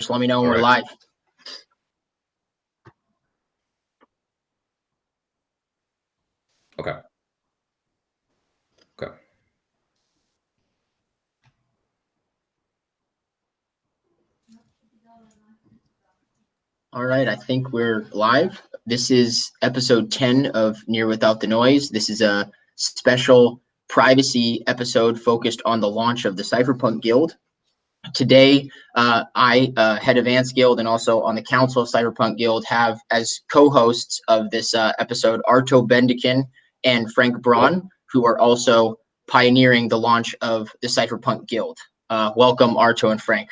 Just let me know when we're live. Okay. Okay. All right, I think we're live. This is episode 10 of Near Without the Noise. This is a special privacy episode focused on the launch of the Cypherpunk Guild. Today, I, head of Ants Guild and also on the council of Cypherpunk Guild, have as co-hosts of this episode, Arto, Bendiken, and Frank Braun, who are also pioneering the launch of the Cypherpunk Guild. Welcome, Arto and Frank.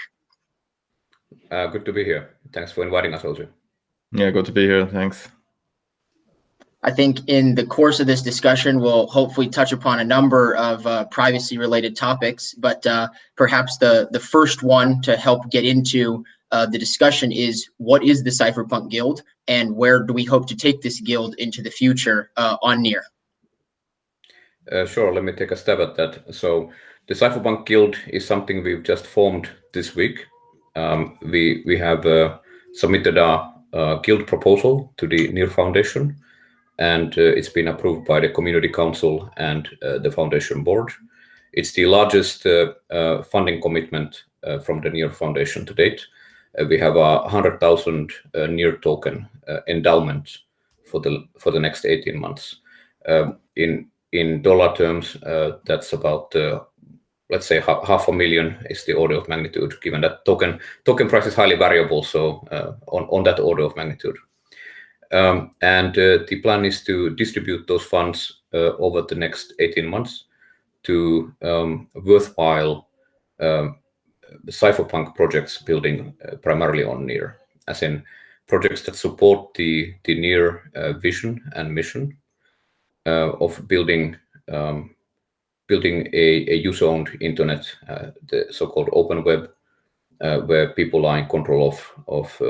Good to be here. Thanks for inviting us, also. Yeah, good to be here. Thanks. I think in the course of this discussion, we'll hopefully touch upon a number of privacy-related topics, but perhaps the first one to help get into the discussion is, what is the Cypherpunk Guild, and where do we hope to take this guild into the future on Near? Sure, let me take a stab at that. So the Cypherpunk Guild is something we've just formed this week. We have submitted a guild proposal to the Near Foundation, and it's been approved by the Community Council and the Foundation Board. It's the largest funding commitment from the Near Foundation to date. We have a 100,000 Near token endowment for the next 18 months. In dollar terms, that's about let's say $500,000 is the order of magnitude, given that token price is highly variable, so on that order of magnitude. And the plan is to distribute those funds over the next 18 months to worthwhile cypherpunk projects building primarily on Near, as in projects that support the Near vision and mission of building a user-owned internet, the so-called open web, where people are in control of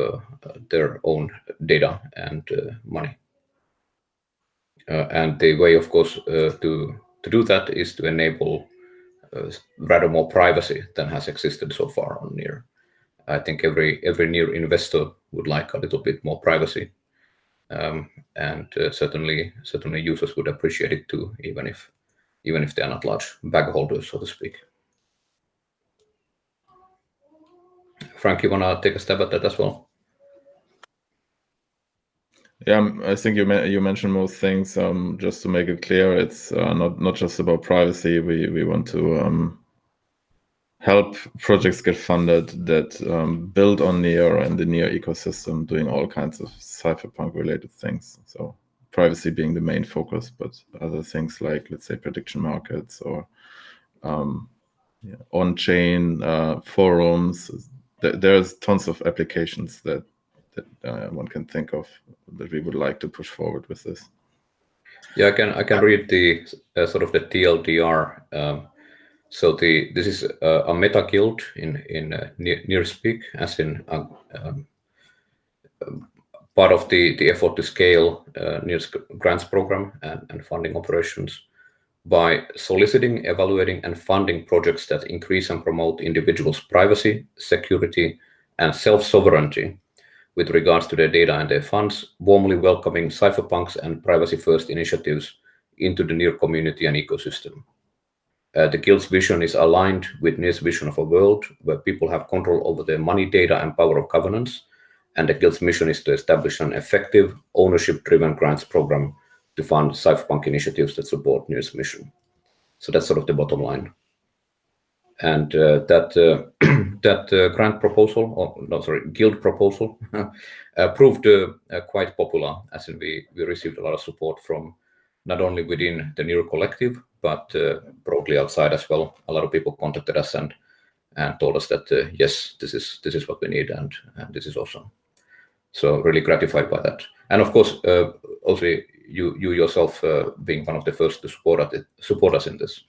their own data and money. And the way, of course, to do that is to enable rather more privacy than has existed so far on Near. I think every Near investor would like a little bit more privacy, and certainly users would appreciate it too, even if they are not large bag holders, so to speak. Frank, you want to take a stab at that as well? Yeah, I think you mentioned most things. Just to make it clear, it's not just about privacy. We want to help projects get funded that build on Near and the Near ecosystem, doing all kinds of cypherpunk related things. So privacy being the main focus, but other things like, let's say, prediction markets or on-chain forums. There's tons of applications that one can think of that we would like to push forward with this. Yeah, I can read the sort of the TLDR. So this is a meta guild in Near speak, as in part of the effort to scale Near's grants program and funding operations by soliciting, evaluating, and funding projects that increase and promote individuals' privacy, security, and self-sovereignty with regards to their data and their funds, warmly welcoming cypherpunks and privacy-first initiatives into the Near community and ecosystem. The Guild's vision is aligned with Near's vision of a world where people have control over their money, data, and power of governance, and the Guild's mission is to establish an effective, ownership-driven grants program to fund cypherpunk initiatives that support Near's mission. So that's sort of the bottom line. And that grant proposal, or no, sorry, guild proposal, proved quite popular, as in we received a lot of support from not only within the Near collective, but broadly outside as well. A lot of people contacted us and told us that yes, this is what we need, and this is awesome. So really gratified by that. And of course, also you yourself being one of the first to support us in this.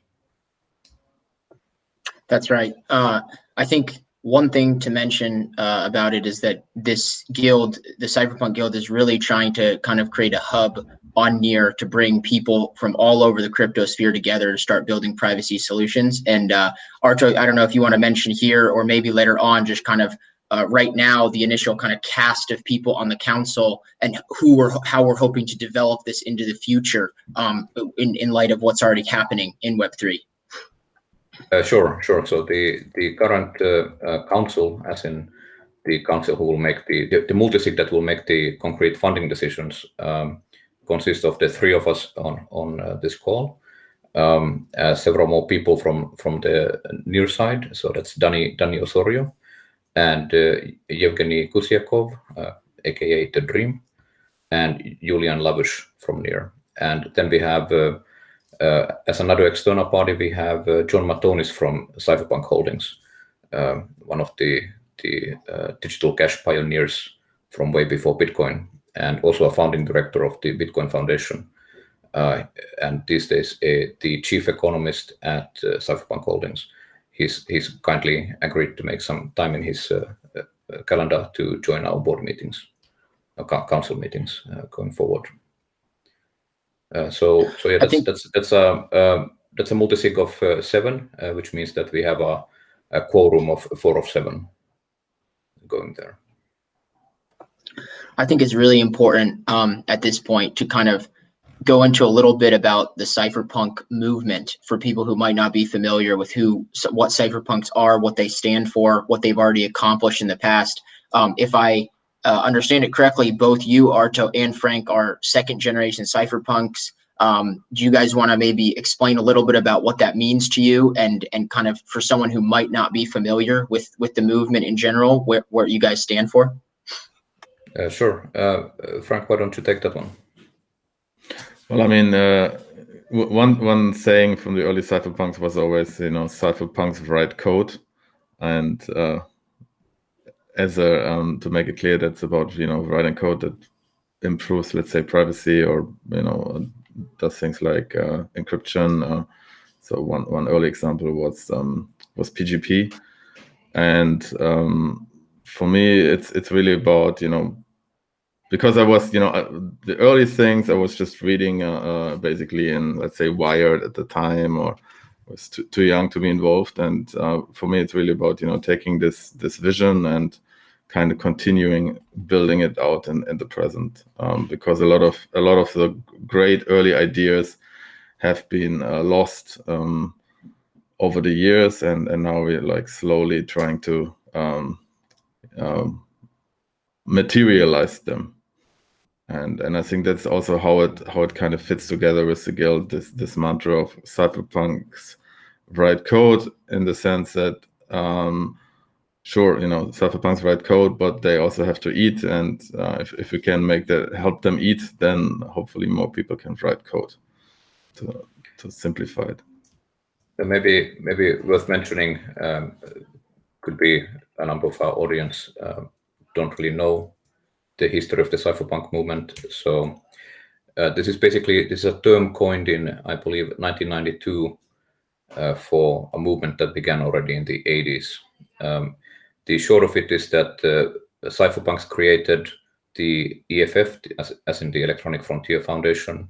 That's right. I think one thing to mention about it is that this guild, the Cypherpunk Guild, is really trying to kind of create a hub on Near to bring people from all over the crypto sphere together to start building privacy solutions. And Arto, I don't know if you want to mention here or maybe later on just kind of right now the initial kind of cast of people on the council and how we're hoping to develop this into the future in light of what's already happening in Web3. Sure. So the current council, as in the council who will make the multi-sig that will make the concrete funding decisions, consists of the three of us on this call. Several more people from the near side. So that's Danny Osorio and Yevgeny Kusyakov, aka The Dream, and Julian Lavush from near. And then we have, as another external party, we have John Matonis from Cypherpunk Holdings, one of the digital cash pioneers from way before Bitcoin, and also a founding director of the Bitcoin Foundation. And these days the chief economist at Cypherpunk Holdings. He's kindly agreed to make some time in his calendar to join our board meetings, council meetings going forward. So yeah, that's a multi-sig of 7, which means that we have a quorum of 4 of 7 going there. I think it's really important at this point to kind of go into a little bit about the cypherpunk movement for people who might not be familiar with what cypherpunks are, what they stand for, what they've already accomplished in the past. If I understand it correctly, both you, Arto, and Frank are second generation cypherpunks. Do you guys want to maybe explain a little bit about what that means to you and kind of for someone who might not be familiar with the movement in general, where you guys stand for? Sure. Frank, why don't you take that one? Well, I mean, one saying from the early cypherpunks was always, cypherpunks write code, and to make it clear, that's about writing code that improves, let's say, privacy, or does things like encryption. So one early example was PGP, and for me, it's really about because I was, the early things I was just reading basically in, let's say, Wired at the time, or was too young to be involved. And for me, it's really about, taking this vision and kind of continuing building it out in the present, because a lot of the great early ideas have been lost over the years, and now we're like slowly trying to materialize them. And I think that's also how it kind of fits together with the guild, this mantra of cypherpunks write code, in the sense that sure, cypherpunks write code, but they also have to eat, and if we can help them eat, then hopefully more people can write code to simplify it. Maybe worth mentioning, could be a number of our audience don't really know the history of the cypherpunk movement. So this is a term coined in, I believe, 1992 for a movement that began already in the 80s. The short of it is that cypherpunks created the EFF, as in the Electronic Frontier Foundation.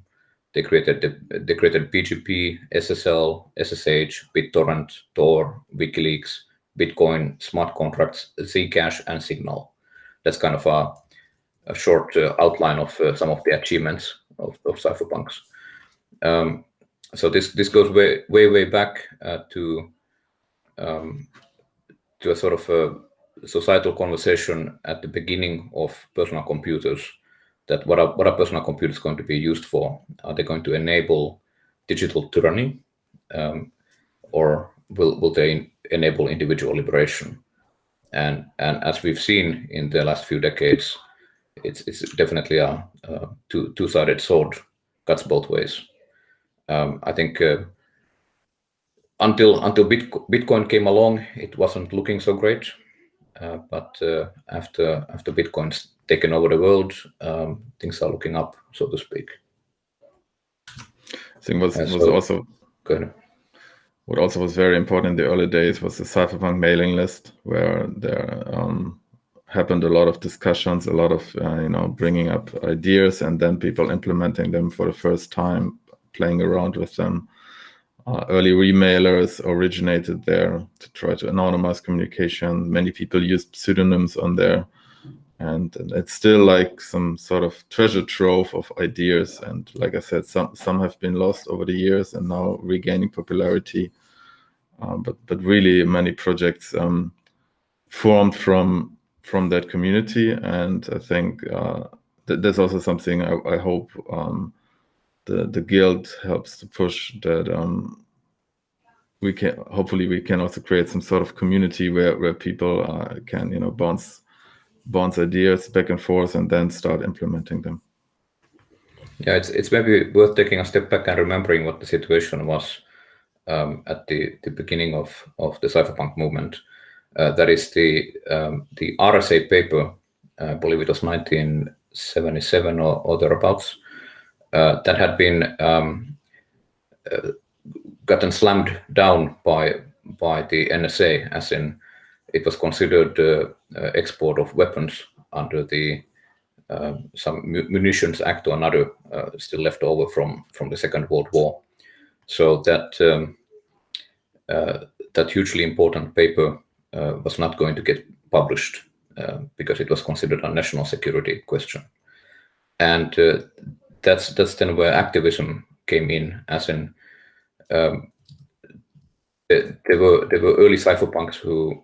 They created PGP, SSL, SSH, BitTorrent, Tor, WikiLeaks, Bitcoin, smart contracts, Zcash, and Signal. That's kind of a short outline of some of the achievements of cypherpunks. So this goes way back to a sort of a societal conversation at the beginning of personal computers. That what are personal computers going to be used for? Are they going to enable digital tyranny, or will they enable individual liberation? And as we've seen in the last few decades, it's definitely a two-sided sword, cuts both ways. I think until Bitcoin came along, it wasn't looking so great. But after Bitcoin's taken over the world, things are looking up, so to speak. I think what also was very important in the early days was the Cypherpunk mailing list, where there happened a lot of discussions, a lot of bringing up ideas, and then people implementing them for the first time, playing around with them. Early remailers originated there to try to anonymize communication. Many people used pseudonyms on there, and it's still like some sort of treasure trove of ideas. And like I said, some have been lost over the years and now regaining popularity. But really, many projects formed from that community, and I think that's also something I hope the guild helps to push, that we can also create some sort of community where people can bounce ideas back and forth and then start implementing them. Yeah, it's maybe worth taking a step back and remembering what the situation was at the beginning of the cypherpunk movement. That is the RSA paper, I believe it was 1977 or thereabouts, that had been gotten slammed down by the NSA, as in it was considered export of weapons under the some Munitions Act or another still left over from the Second World War. So that that hugely important paper was not going to get published because it was considered a national security question. And that's then where activism came in, as in there were early cypherpunks who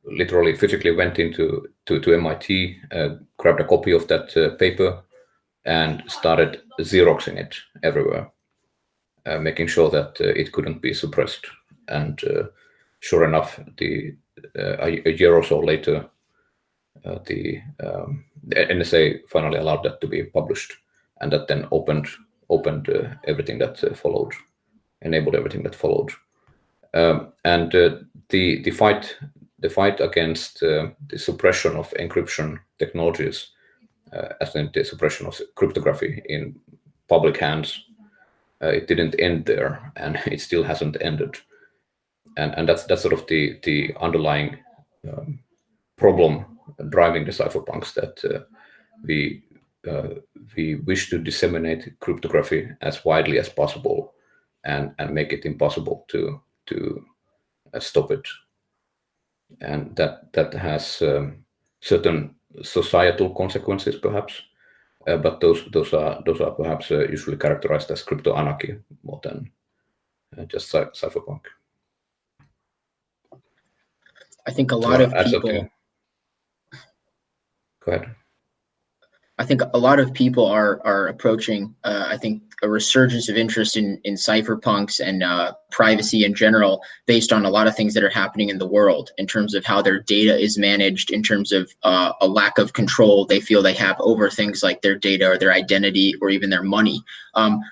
literally physically went into MIT, grabbed a copy of that paper, and started Xeroxing it everywhere, making sure that it couldn't be suppressed. And sure enough, a year or so later, the NSA finally allowed that to be published, and that then opened everything that followed, enabled everything that followed. And the fight against the suppression of encryption technologies, as in the suppression of cryptography in public hands, it didn't end there, and it still hasn't ended. And that's sort of the underlying problem driving the cypherpunks, that we wish to disseminate cryptography as widely as possible and make it impossible to stop it. And that has certain societal consequences, perhaps, but those are perhaps usually characterized as crypto anarchy more than just cypherpunk. I think a lot of people. Go ahead. I think a lot of people are approaching, I think, a resurgence of interest in cypherpunks and privacy in general, based on a lot of things that are happening in the world in terms of how their data is managed, in terms of a lack of control they feel they have over things like their data or their identity or even their money.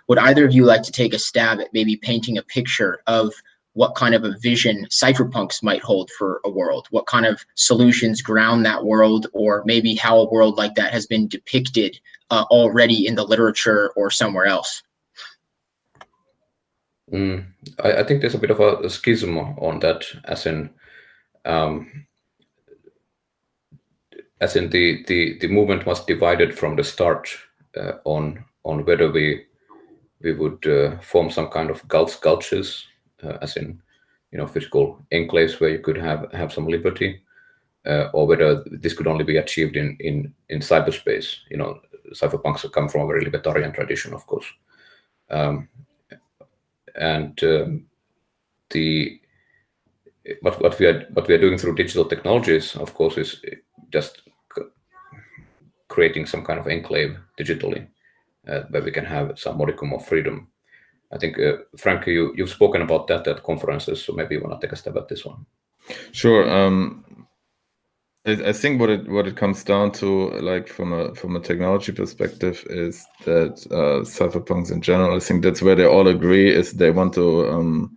Would either of you like to take a stab at maybe painting a picture of what kind of a vision cypherpunks might hold for a world? What kind of solutions ground that world, or maybe how a world like that has been depicted already in the literature or somewhere else? I think there's a bit of a schism on that, as in the movement was divided from the start on whether we would form some kind of cultures, as in physical enclaves where you could have some liberty, or whether this could only be achieved in cyberspace. Cypherpunks come from a very libertarian tradition, of course, and what we are doing through digital technologies, of course, is just creating some kind of enclave digitally where we can have some modicum of freedom. I think, Frank, you've spoken about that at conferences, so maybe you want to take a stab at this one. Sure. I think what it comes down to, like from a technology perspective, is that cypherpunks in general, I think that's where they all agree, is they want to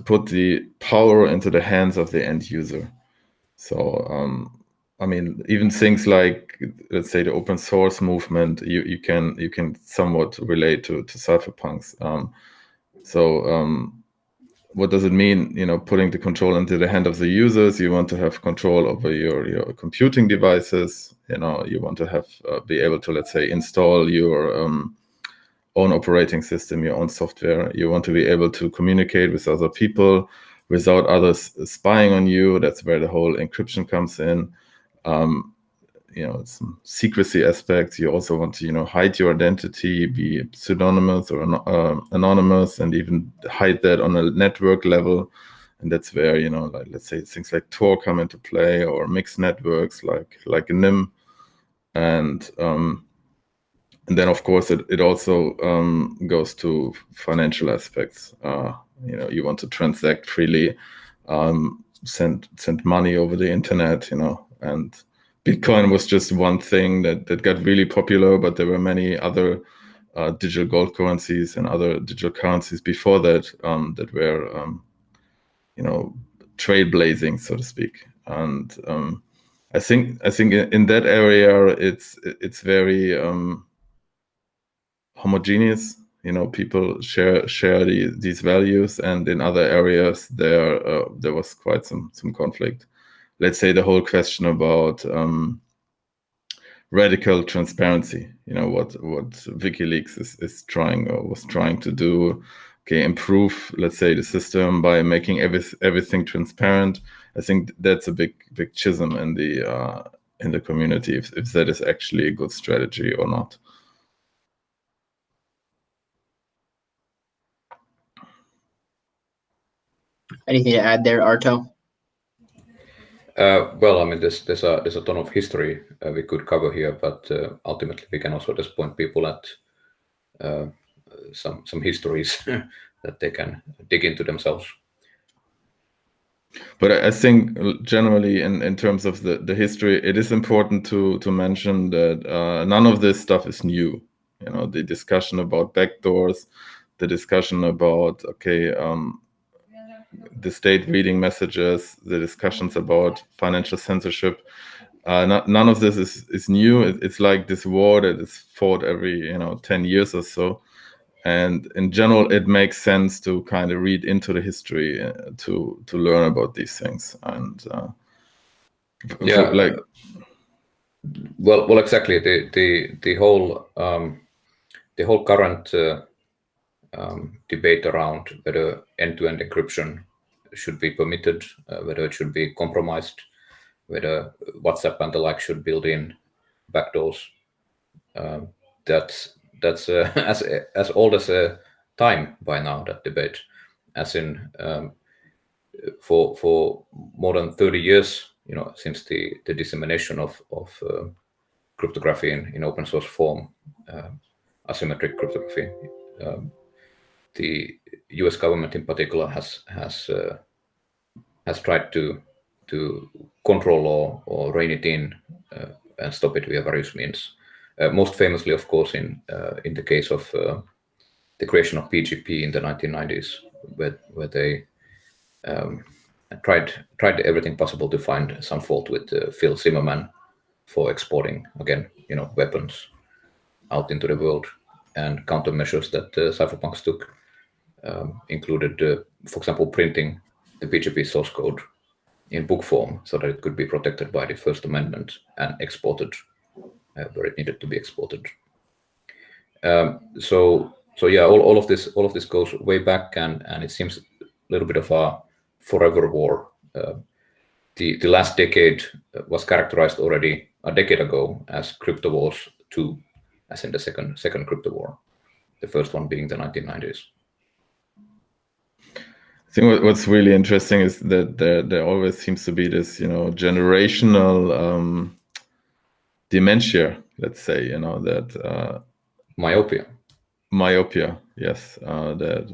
put the power into the hands of the end user. So I mean, even things like, let's say, the open source movement, you can somewhat relate to cypherpunks. What does it mean? Putting the control into the hand of the users. You want to have control over your computing devices. You want to have be able to, let's say, install your own operating system, your own software. You want to be able to communicate with other people without others spying on you. That's where the whole encryption comes in. Some secrecy aspects. You also want to, hide your identity, be pseudonymous or anonymous, and even hide that on a network level. And that's where, like, let's say things like Tor come into play, or mixed networks like NIM. And then, of course, it also goes to financial aspects. You want to transact freely, send money over the internet, and Bitcoin was just one thing that got really popular, but there were many other digital gold currencies and other digital currencies before that that were, trailblazing, so to speak. And I think in that area, it's very homogeneous. People share these values, and in other areas there was quite some conflict. Let's say the whole question about radical transparency. What WikiLeaks is trying, or was trying to do. Okay, improve, let's say, the system by making everything transparent. I think that's a big schism in the community, if that is actually a good strategy or not. Anything to add there, Arto? Well, I mean, there's a ton of history we could cover here, but ultimately we can also just point people at some histories that they can dig into themselves. But I think generally, in terms of the history, it is important to mention that none of this stuff is new. The discussion about backdoors, the discussion about the state reading messages, the discussions about financial censorship. None of this is new. It's like this war that is fought every 10 years or so. And in general, it makes sense to kind of read into the history to learn about these things. And well, exactly. The whole current debate around whether end-to-end encryption should be permitted, whether it should be compromised, whether WhatsApp and the like should build in backdoors. That's as old as time by now, that debate. As in, for more than 30 years, since the dissemination of cryptography in open source form, asymmetric cryptography, the U.S. government in particular has tried to control or rein it in and stop it via various means. Most famously, of course, in the case of the creation of PGP in the 1990s, where they tried everything possible to find some fault with Phil Zimmermann for exporting, again, weapons out into the world. And countermeasures that Cypherpunks took included, for example, printing the PGP source code in book form so that it could be protected by the First Amendment and exported where it needed to be exported. So yeah, all of this goes way back, and it seems a little bit of a forever war. The last decade was characterized already a decade ago as Crypto Wars 2, as in the second crypto war. The first one being the 1990s. I think what's really interesting is that there always seems to be this, generational dementia, let's say, that myopia, yes, that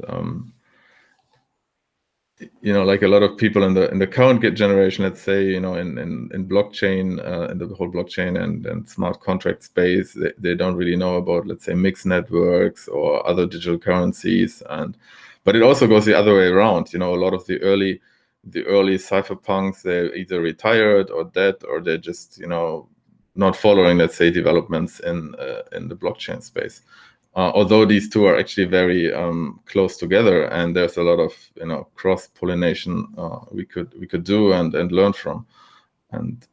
like a lot of people in the current generation, let's say, in blockchain, in the whole blockchain and smart contract space, they don't really know about, let's say, mixed networks or other digital currencies. But it also goes the other way around. A lot of the early cypherpunks, they're either retired or dead, or they're just not following, let's say, developments in the blockchain space. Although these two are actually very close together, and there's a lot of cross pollination we could do and learn from. And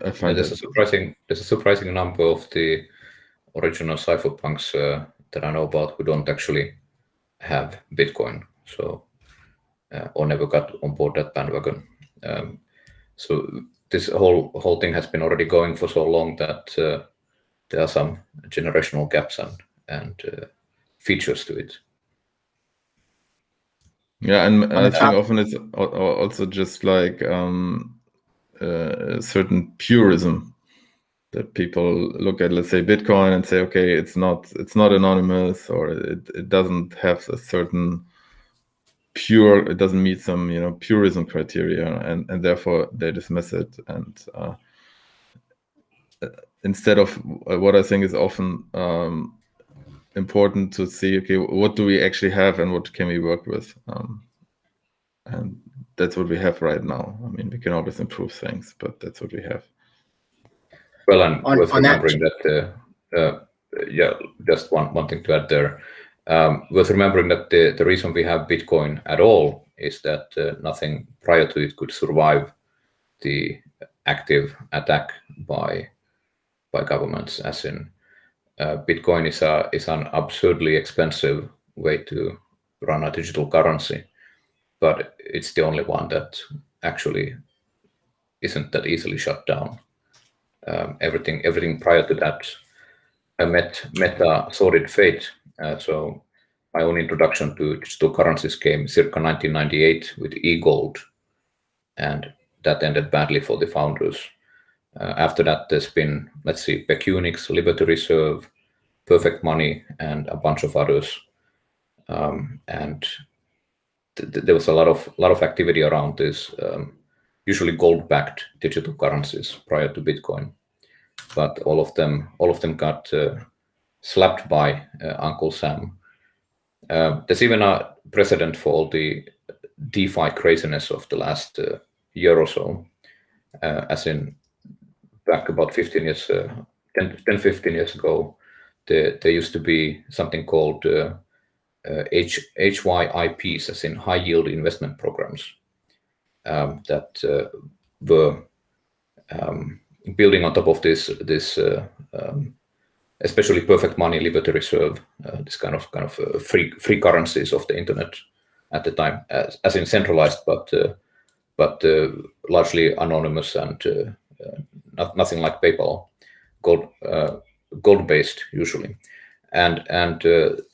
I find there's a surprising number of the original Cypherpunks that I know about who don't actually have Bitcoin, so or never got on board that bandwagon. So this whole thing has been already going for so long that there are some generational gaps and features to it. Yeah, and I think often it's also just like a certain purism that people look at, let's say, Bitcoin and say, okay, it's not anonymous, or it doesn't have a certain it doesn't meet some purism criteria, and therefore they dismiss it. And instead of what I think is often important to see, okay, what do we actually have and what can we work with, and that's what we have right now. I mean, we can always improve things, but that's what we have. Well, and worth remembering that just one thing to add there. Worth remembering that the reason we have Bitcoin at all is that nothing prior to it could survive the active attack by governments. As in, Bitcoin is an absurdly expensive way to run a digital currency, but it's the only one that actually isn't that easily shut down. Everything prior to that met a sordid fate. So my own introduction to digital currencies came circa 1998 with e-gold, and that ended badly for the founders. After that, there's been, let's see, Pecunix, Liberty Reserve, Perfect Money, and a bunch of others. And there was a lot of activity around this, usually gold-backed digital currencies prior to Bitcoin. But all of them got slapped by Uncle Sam. There's even a precedent for all the DeFi craziness of the last year or so, as in back about 15 years, 10-15 years ago, there used to be something called HYIPs, as in high yield investment programs, that were building on top of this especially Perfect Money, Liberty Reserve, this kind of free currencies of the internet at the time, as in centralized, but largely anonymous and nothing like PayPal, gold based usually, and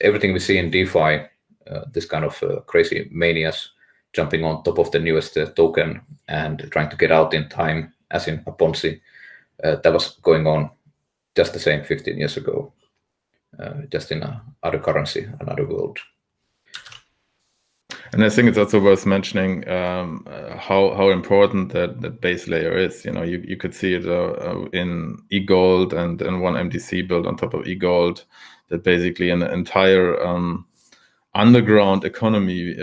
everything we see in DeFi, this kind of crazy manias jumping on top of the newest token and trying to get out in time, as in a Ponzi, that was going on just the same 15 years ago, just in another currency, another world. And I think it's also worth mentioning how important that base layer is. You could see it in eGold and one MDC built on top of eGold, that basically an entire underground economy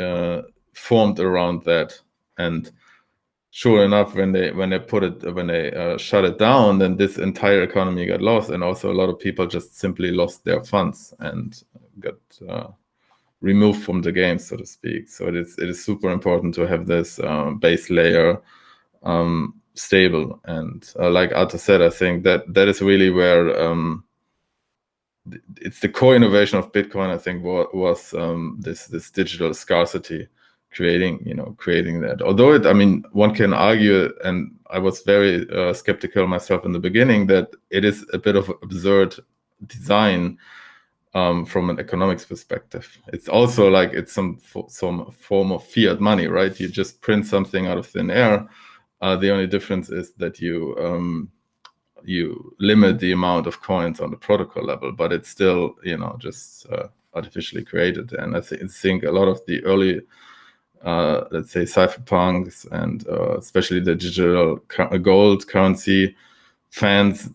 formed around that. And sure enough, when they shut it down, then this entire economy got lost, and also a lot of people just simply lost their funds and got removed from the game, so to speak. So it is super important to have this base layer stable. And like Arto said, I think that is really where it's the core innovation of Bitcoin. I think was this digital scarcity, creating that. Although one can argue, and I was very skeptical myself in the beginning, that it is a bit of absurd design from an economics perspective. It's also like it's some form of fiat money, right? You just print something out of thin air. The only difference is that you limit the amount of coins on the protocol level, but it's still just artificially created. And I think a lot of the early let's say cypherpunks and especially the digital gold currency fans,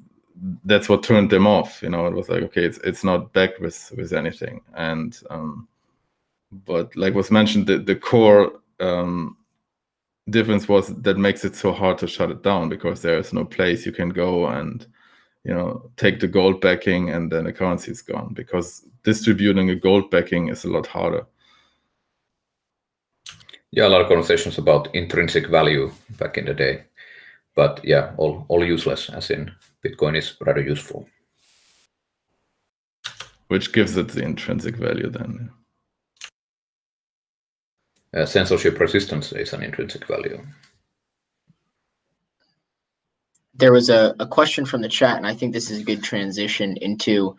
that's what turned them off. It was like, okay, it's not backed with anything. And but like was mentioned, the core difference was that makes it so hard to shut it down, because there is no place you can go and take the gold backing and then the currency is gone, because distributing a gold backing is a lot harder. Yeah, a lot of conversations about intrinsic value back in the day, but yeah, all useless, as in Bitcoin is rather useful. which gives it the intrinsic value then. Censorship resistance is an intrinsic value. There was a question from the chat, and I think this is a good transition into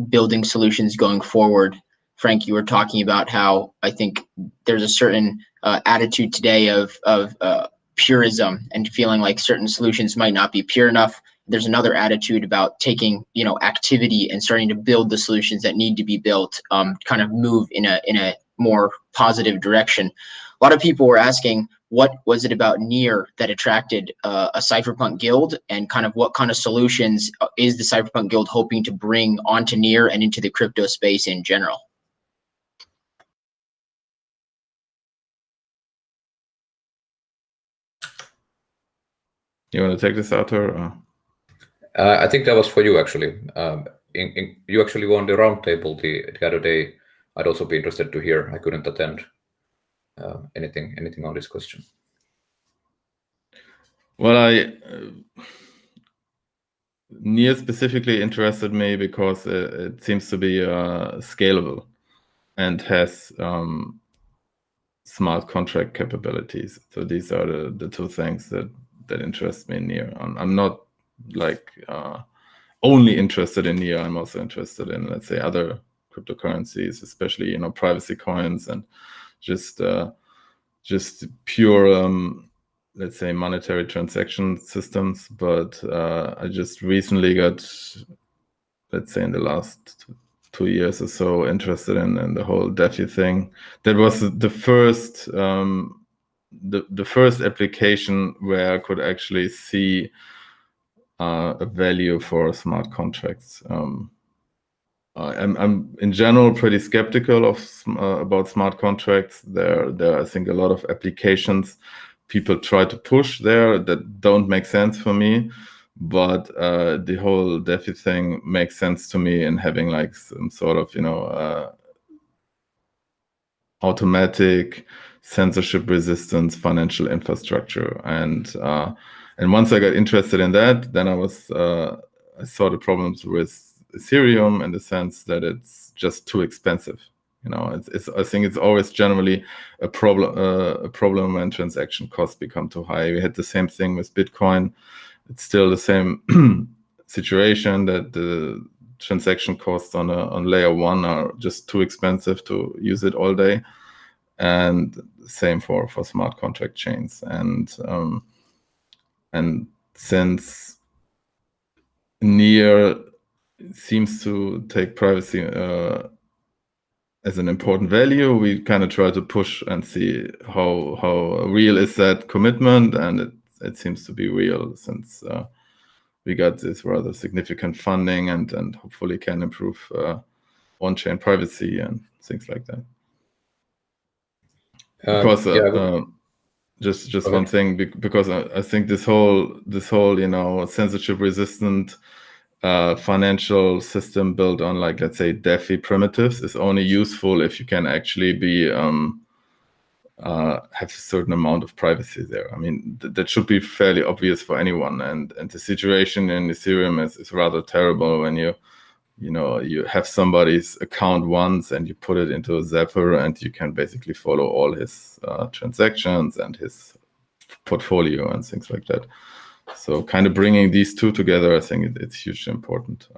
building solutions going forward. Frank, you were talking about how I think there's a certain attitude today of purism and feeling like certain solutions might not be pure enough. There's another attitude about taking, activity and starting to build the solutions that need to be built, kind of move in a more positive direction. A lot of people were asking, what was it about Near that attracted a Cypherpunk Guild, and kind of what kind of solutions is the Cypherpunk Guild hoping to bring onto Near and into the crypto space in general? You want to take this, Arto? I think that was for you, actually. You actually won the roundtable the other day. I'd also be interested to hear. I couldn't attend. Anything on this question? Well, Near specifically interested me because it seems to be scalable and has smart contract capabilities. So these are the two things that interest me in Near. I'm not like only interested in Near. I'm also interested in, let's say, other cryptocurrencies, especially privacy coins and just pure let's say monetary transaction systems. But I just recently got, let's say in the last 2 years or so, interested in the whole DeFi thing. That was the first the first application where I could actually see a value for smart contracts. I'm in general pretty skeptical of about smart contracts. There are, I think, a lot of applications people try to push there that don't make sense for me. But the whole DeFi thing makes sense to me in having like some sort of automatic censorship resistance financial infrastructure. And once I got interested in that, then I saw the problems with Ethereum in the sense that it's just too expensive. I think it's always generally a problem when transaction costs become too high. We had the same thing with Bitcoin. It's still the same situation that the transaction costs on layer 1 are just too expensive to use it all day, and same for smart contract chains. And since Near seems to take privacy as an important value, we kind of try to push and see how real is that commitment, and it seems to be real since we got this rather significant funding and hopefully can improve on-chain privacy and things like that. Because just one thing, because I think this whole censorship resistant financial system built on, like, let's say, DeFi primitives is only useful if you can actually be have a certain amount of privacy there. I mean, that should be fairly obvious for anyone. And the situation in Ethereum is rather terrible when you have somebody's account once and you put it into a Zapper and you can basically follow all his transactions and his portfolio and things like that. So kind of bringing these two together, I think it's hugely important.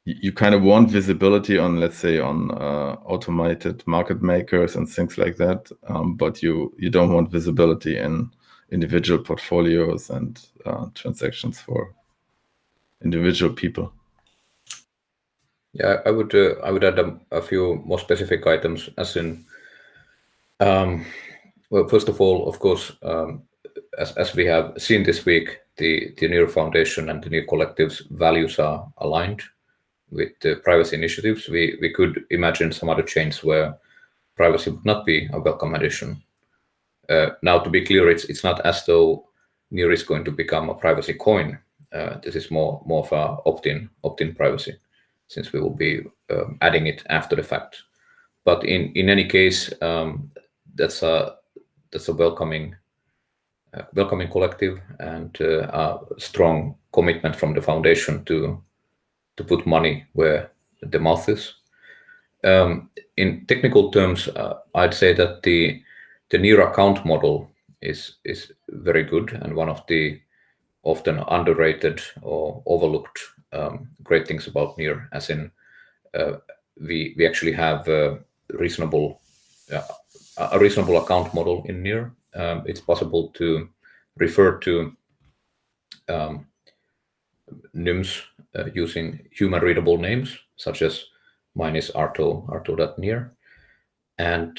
You kind of want visibility on, let's say, on automated market makers and things like that, but you don't want visibility in individual portfolios and transactions for individual people. Yeah, I would add a few more specific items, as in, well, first of all, of course, as we have seen this week, the Near Foundation and the Near Collective's values are aligned with the privacy initiatives. We could imagine some other chains where privacy would not be a welcome addition. Now, to be clear, it's not as though Near is going to become a privacy coin. This is more of a opt-in privacy, since we will be adding it after the fact. But in any case, that's a welcoming collective and a strong commitment from the foundation to put money where the math is. In technical terms, I'd say that the near account model is very good and one of the often underrated or overlooked great things about near, as in we actually have a reasonable account model in near. It's possible to refer to nyms using human readable names, such as mine is arto.near, and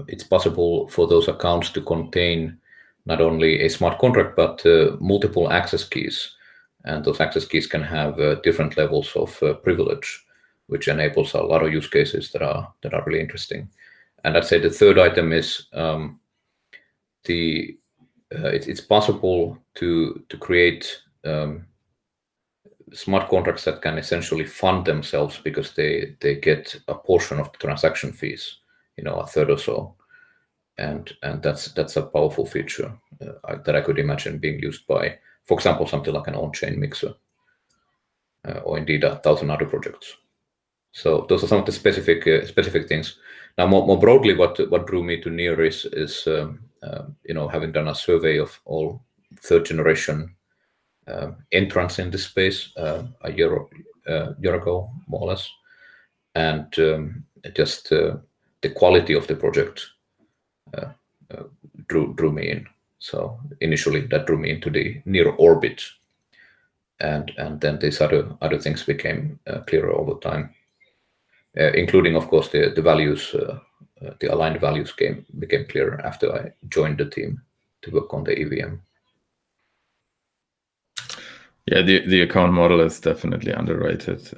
it's possible for those accounts to contain not only a smart contract but multiple access keys, and those access keys can have different levels of privilege, which enables a lot of use cases that are really interesting. And I'd say the third item is it's possible to create smart contracts that can essentially fund themselves because they get a portion of the transaction fees, a third or so, and that's a powerful feature that I could imagine being used by, for example, something like an on-chain mixer, or indeed 1,000 other projects. So those are some of the specific things. Now, more broadly, what drew me to Near is having done a survey of all third generation entrants in this space a year ago, more or less, and just the quality of the project drew me in. So initially, that drew me into the Near orbit, and then these other things became clearer over time. Including, of course, the values, the aligned values became clearer after I joined the team to work on the EVM. Yeah, the account model is definitely underrated.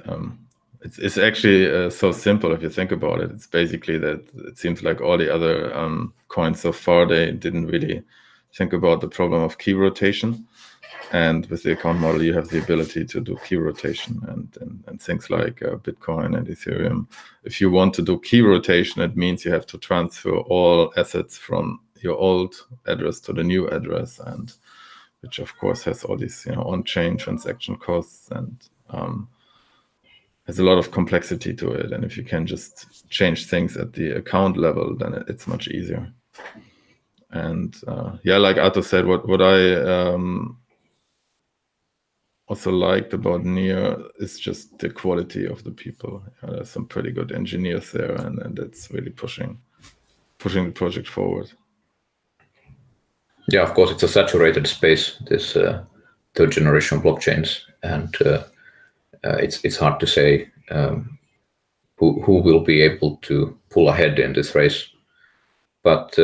It's actually so simple if you think about it. It's basically that it seems like all the other coins so far, they didn't really think about the problem of key rotation. And with the account model, you have the ability to do key rotation and things like Bitcoin and Ethereum. If you want to do key rotation, it means you have to transfer all assets from your old address to the new address, and which of course has all these on-chain transaction costs and has a lot of complexity to it. And if you can just change things at the account level, then it's much easier. And like Arto said, what I also liked about Near is just the quality of the people. There's some pretty good engineers there, and it's really pushing the project forward. Yeah, of course, it's a saturated space, this third generation blockchains, and it's hard to say who will be able to pull ahead in this race. But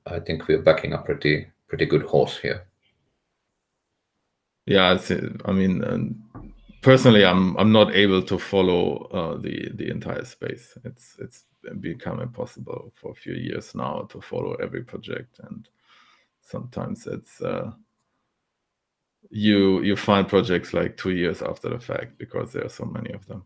I think we're backing a pretty good horse here. Yeah, I mean, personally, I'm not able to follow the entire space. It's become impossible for a few years now to follow every project, and sometimes it's you find projects like 2 years after the fact because there are so many of them.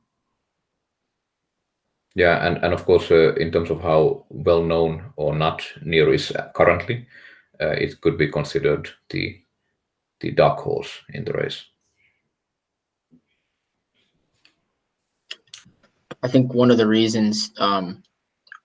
Yeah, and of course, in terms of how well known or not Near is currently, it could be considered the dark horse in the race. I think one of the reasons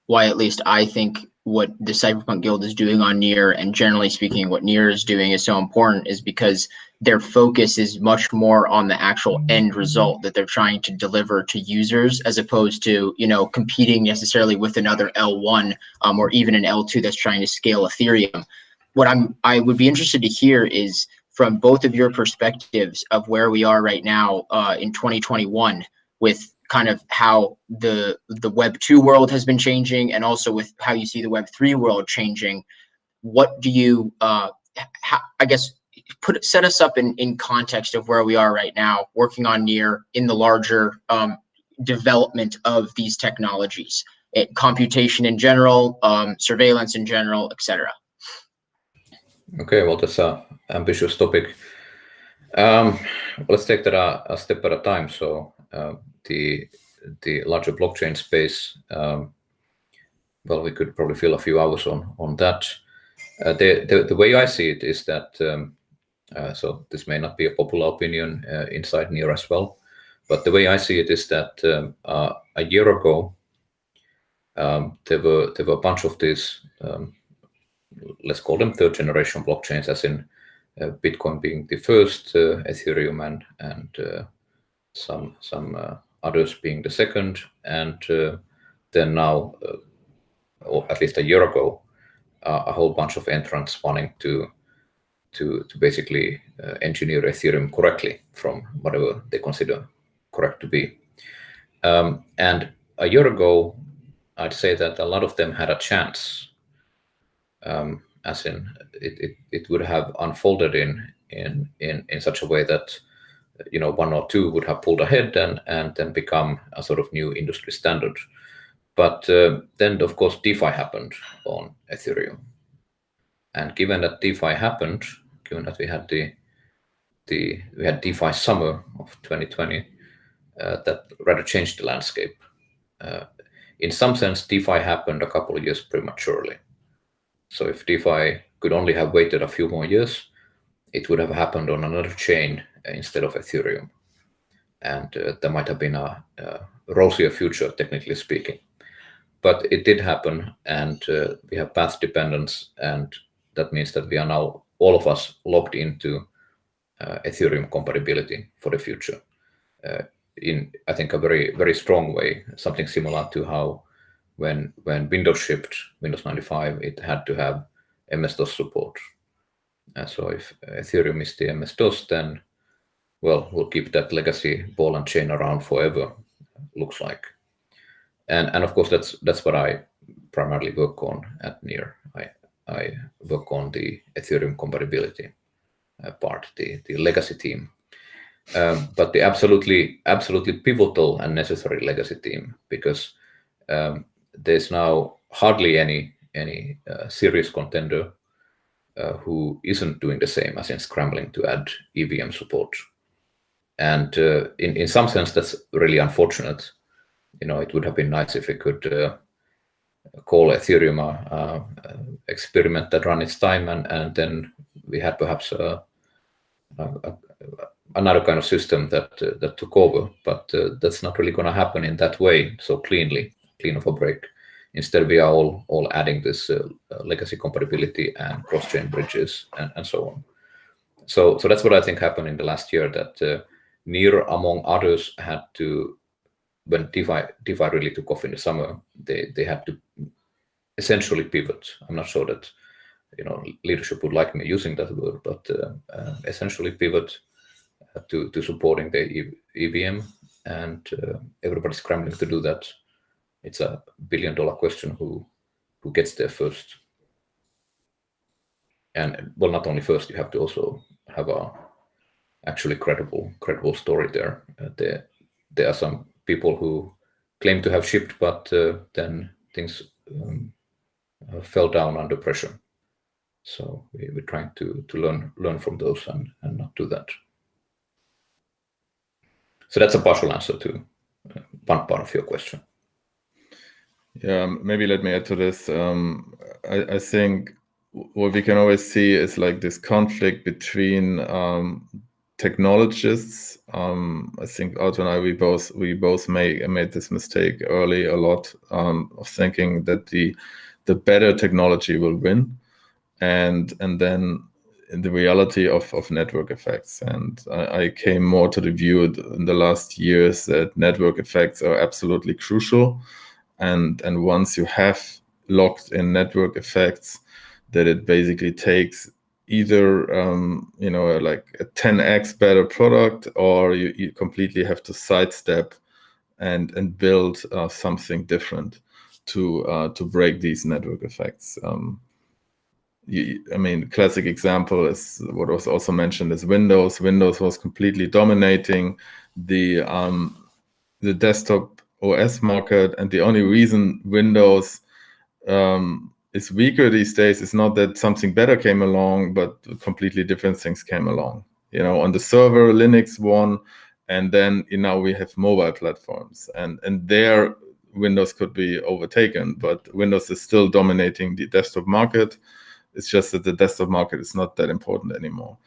why at least I think what the Cypherpunk Guild is doing on Near, and generally speaking what Near is doing, is so important is because their focus is much more on the actual end result that they're trying to deliver to users, as opposed to competing necessarily with another L1 or even an L2 that's trying to scale Ethereum. What I would be interested to hear is from both of your perspectives of where we are right now in 2021 with kind of how the Web 2 world has been changing, and also with how you see the Web 3 world changing. What do you, set us up in context of where we are right now, working on Near in the larger development of these technologies, computation in general, surveillance in general, etc. Okay, well, that's an ambitious topic. Let's take that a step at a time. So the larger blockchain space, well, we could probably fill a few hours on that. The way I see it is that, so this may not be a popular opinion inside Near as well, But the way I see it is that a year ago, there were a bunch of these, let's call them third generation blockchains, as in Bitcoin being the first, Ethereum and some others being the second, and then now, or at least a year ago, a whole bunch of entrants wanting to basically engineer Ethereum correctly from whatever they consider correct to be. And a year ago, I'd say that a lot of them had a chance, as in it would have unfolded in such a way that, you know, one or two would have pulled ahead and then become a sort of new industry standard. But then, of course, DeFi happened on Ethereum. And given that DeFi happened, given that we had we had DeFi summer of 2020, that rather changed the landscape. In some sense, DeFi happened a couple of years prematurely. So if DeFi could only have waited a few more years, it would have happened on another chain instead of Ethereum. And there might have been a rosier future, technically speaking. But it did happen, and we have path dependence, and that means that we are now, all of us, logged into Ethereum compatibility for the future in, I think, a very, very strong way, something similar to how when Windows shipped Windows 95, it had to have MS-DOS support. So if Ethereum is the MS-DOS, then, well, we'll keep that legacy ball and chain around forever, looks like. And of course, that's what I primarily work on at NEAR. I work on the Ethereum compatibility part, the legacy team. But the absolutely pivotal and necessary legacy team, because there's now hardly any serious contender who isn't doing the same, as in scrambling to add EVM support. And in some sense, that's really unfortunate. You know, it would have been nice if we could call Ethereum a experiment that ran its time, and then we had perhaps another kind of system that took over. But that's not really going to happen in that way, so clean of a break. Instead, we are all adding this legacy compatibility and cross-chain bridges and so on. So that's what I think happened in the last year, that NEAR, among others, had to, when DeFi really took off in the summer, they had to essentially pivot. I'm not sure that, you know, leadership would like me using that word, but essentially pivot to supporting the EVM, and everybody's scrambling to do that. It's a billion-dollar question who gets there first. And well, not only first, you have to also have a actually credible story there. There are some people who claim to have shipped, but then things fell down under pressure. So we're trying to learn from those and not do that. So that's a partial answer to one part of your question. Yeah, maybe let me add to this. I think what we can always see is like this conflict between technologists. I think Arto and I, we both made this mistake early a lot, of thinking that the better technology will win, and then in the reality of network effects. And I came more to the view in the last years that network effects are absolutely crucial. And once you have locked in network effects, that it basically takes either like a 10x better product, or you completely have to sidestep and build something different to break these network effects. Classic example is what was also mentioned is Windows. Windows was completely dominating the desktop OS market, and the only reason Windows is weaker these days is not that something better came along, but completely different things came along. You know, on the server, Linux won, and then now we have mobile platforms, and there Windows could be overtaken, but Windows is still dominating the desktop market. It's just that the desktop market is not that important anymore.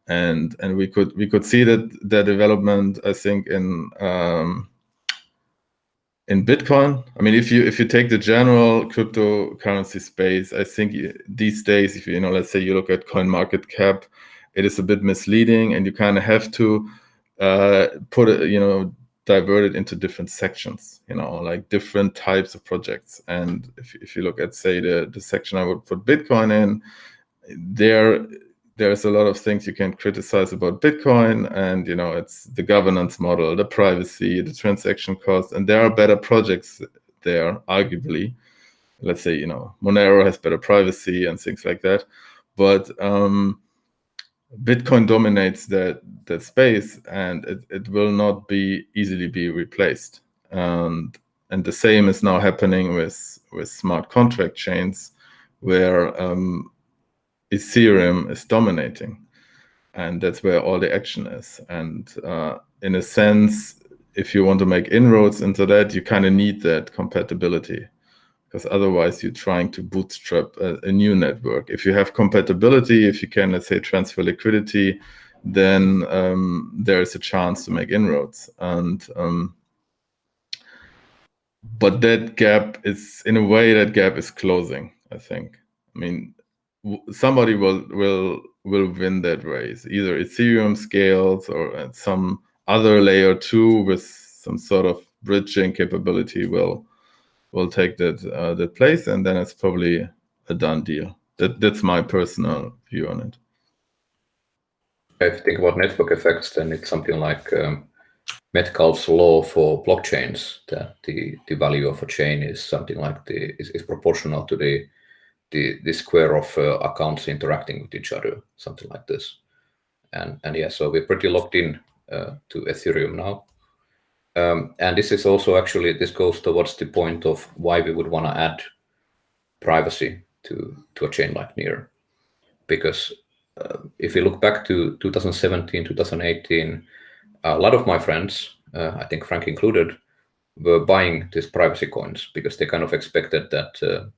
and we could see that the development, I think, in Bitcoin. I mean, if you take the general cryptocurrency space, I think these days, if let's say you look at CoinMarketCap, it is a bit misleading, and you kind of have to put it, divert it into different sections, like different types of projects. And if you look at, say, the section I would put Bitcoin in, there's a lot of things you can criticize about Bitcoin, and it's the governance model, the privacy, the transaction cost, and there are better projects there, arguably. Let's say Monero has better privacy and things like that, but Bitcoin dominates that space, and it will not be easily be replaced. And the same is now happening with smart contract chains, where Ethereum is dominating, and that's where all the action is. And in a sense, if you want to make inroads into that, you kind of need that compatibility, because otherwise you're trying to bootstrap a new network. If you have compatibility, if you can, let's say, transfer liquidity, then there is a chance to make inroads. And but that gap is, in a way, that gap is closing, I think. I mean, somebody will win that race. Either Ethereum scales, or some other layer 2 with some sort of bridging capability will take that place, and then it's probably a done deal. That's my personal view on it. If you think about network effects, then it's something like Metcalfe's law for blockchains, that the value of a chain is something like is proportional to the square of accounts interacting with each other, something like this. And yeah, so we're pretty locked in to Ethereum now. And this is also actually, this goes towards the point of why we would want to add privacy to a chain like Near. Because if you look back to 2017, 2018, a lot of my friends, I think Frank included, were buying these privacy coins because they kind of expected that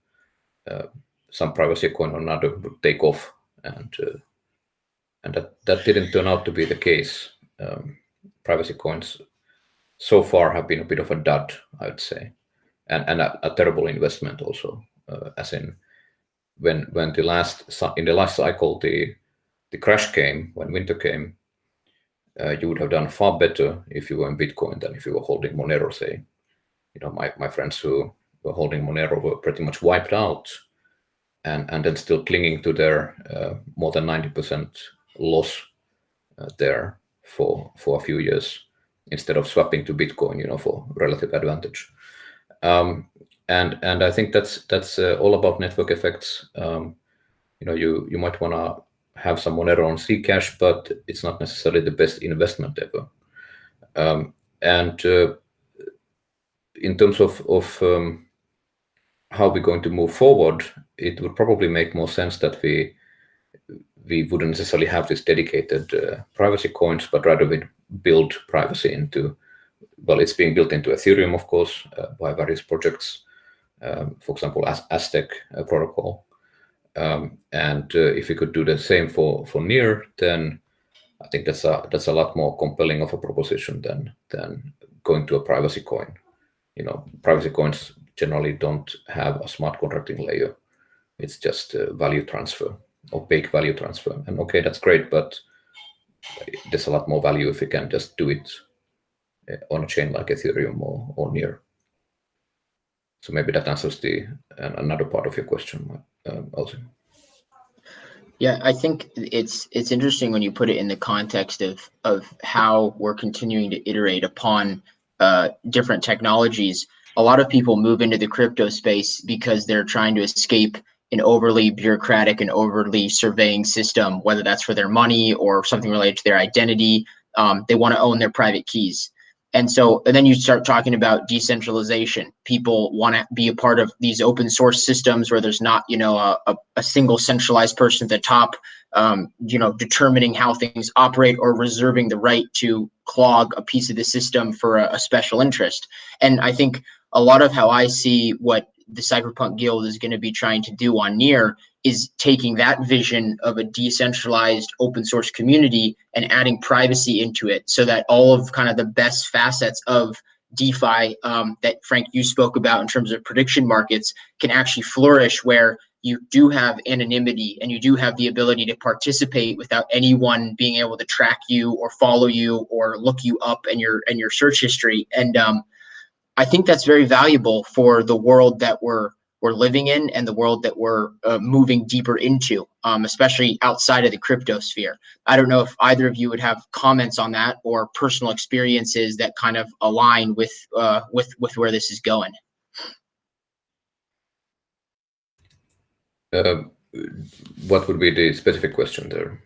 some privacy coin or another would take off, and that didn't turn out to be the case. Privacy coins so far have been a bit of a dud, I would say, and a terrible investment also. As in, when in the last cycle the crash came, when winter came, you would have done far better if you were in Bitcoin than if you were holding Monero. Say, my friends who were holding Monero were pretty much wiped out, and then still clinging to their more than 90% loss there for a few years, instead of swapping to Bitcoin, for relative advantage. And I think that's all about network effects. You might want to have some Monero on Zcash, but it's not necessarily the best investment ever. And in terms of how we're going to move forward, it would probably make more sense that we wouldn't necessarily have this dedicated privacy coins, but rather we build privacy into, well, it's being built into Ethereum, of course, by various projects, for example, Aztec protocol. And if we could do the same for Near, then I think that's a lot more compelling of a proposition than going to a privacy coin. Privacy coins generally don't have a smart contracting layer. It's just value transfer, opaque value transfer. And okay, that's great, but there's a lot more value if you can just do it on a chain like Ethereum or Near. So maybe that answers another part of your question, also. Yeah, I think it's interesting when you put it in the context of how we're continuing to iterate upon different technologies. A lot of people move into the crypto space because they're trying to escape an overly bureaucratic and overly surveying system, whether that's for their money or something related to their identity. They want to own their private keys. And then you start talking about decentralization. People want to be a part of these open source systems where there's not, a single centralized person at the top, determining how things operate or reserving the right to clog a piece of the system for a special interest. And I think a lot of how I see what the Cypherpunk Guild is going to be trying to do on Near is taking that vision of a decentralized open source community and adding privacy into it, so that all of kind of the best facets of DeFi that Frank, you spoke about in terms of prediction markets can actually flourish, where you do have anonymity and you do have the ability to participate without anyone being able to track you or follow you or look you up in your search history. And I think that's very valuable for the world that we're living in and the world that we're moving deeper into, especially outside of the crypto sphere. I don't know if either of you would have comments on that or personal experiences that kind of align with where this is going. What would be the specific question there?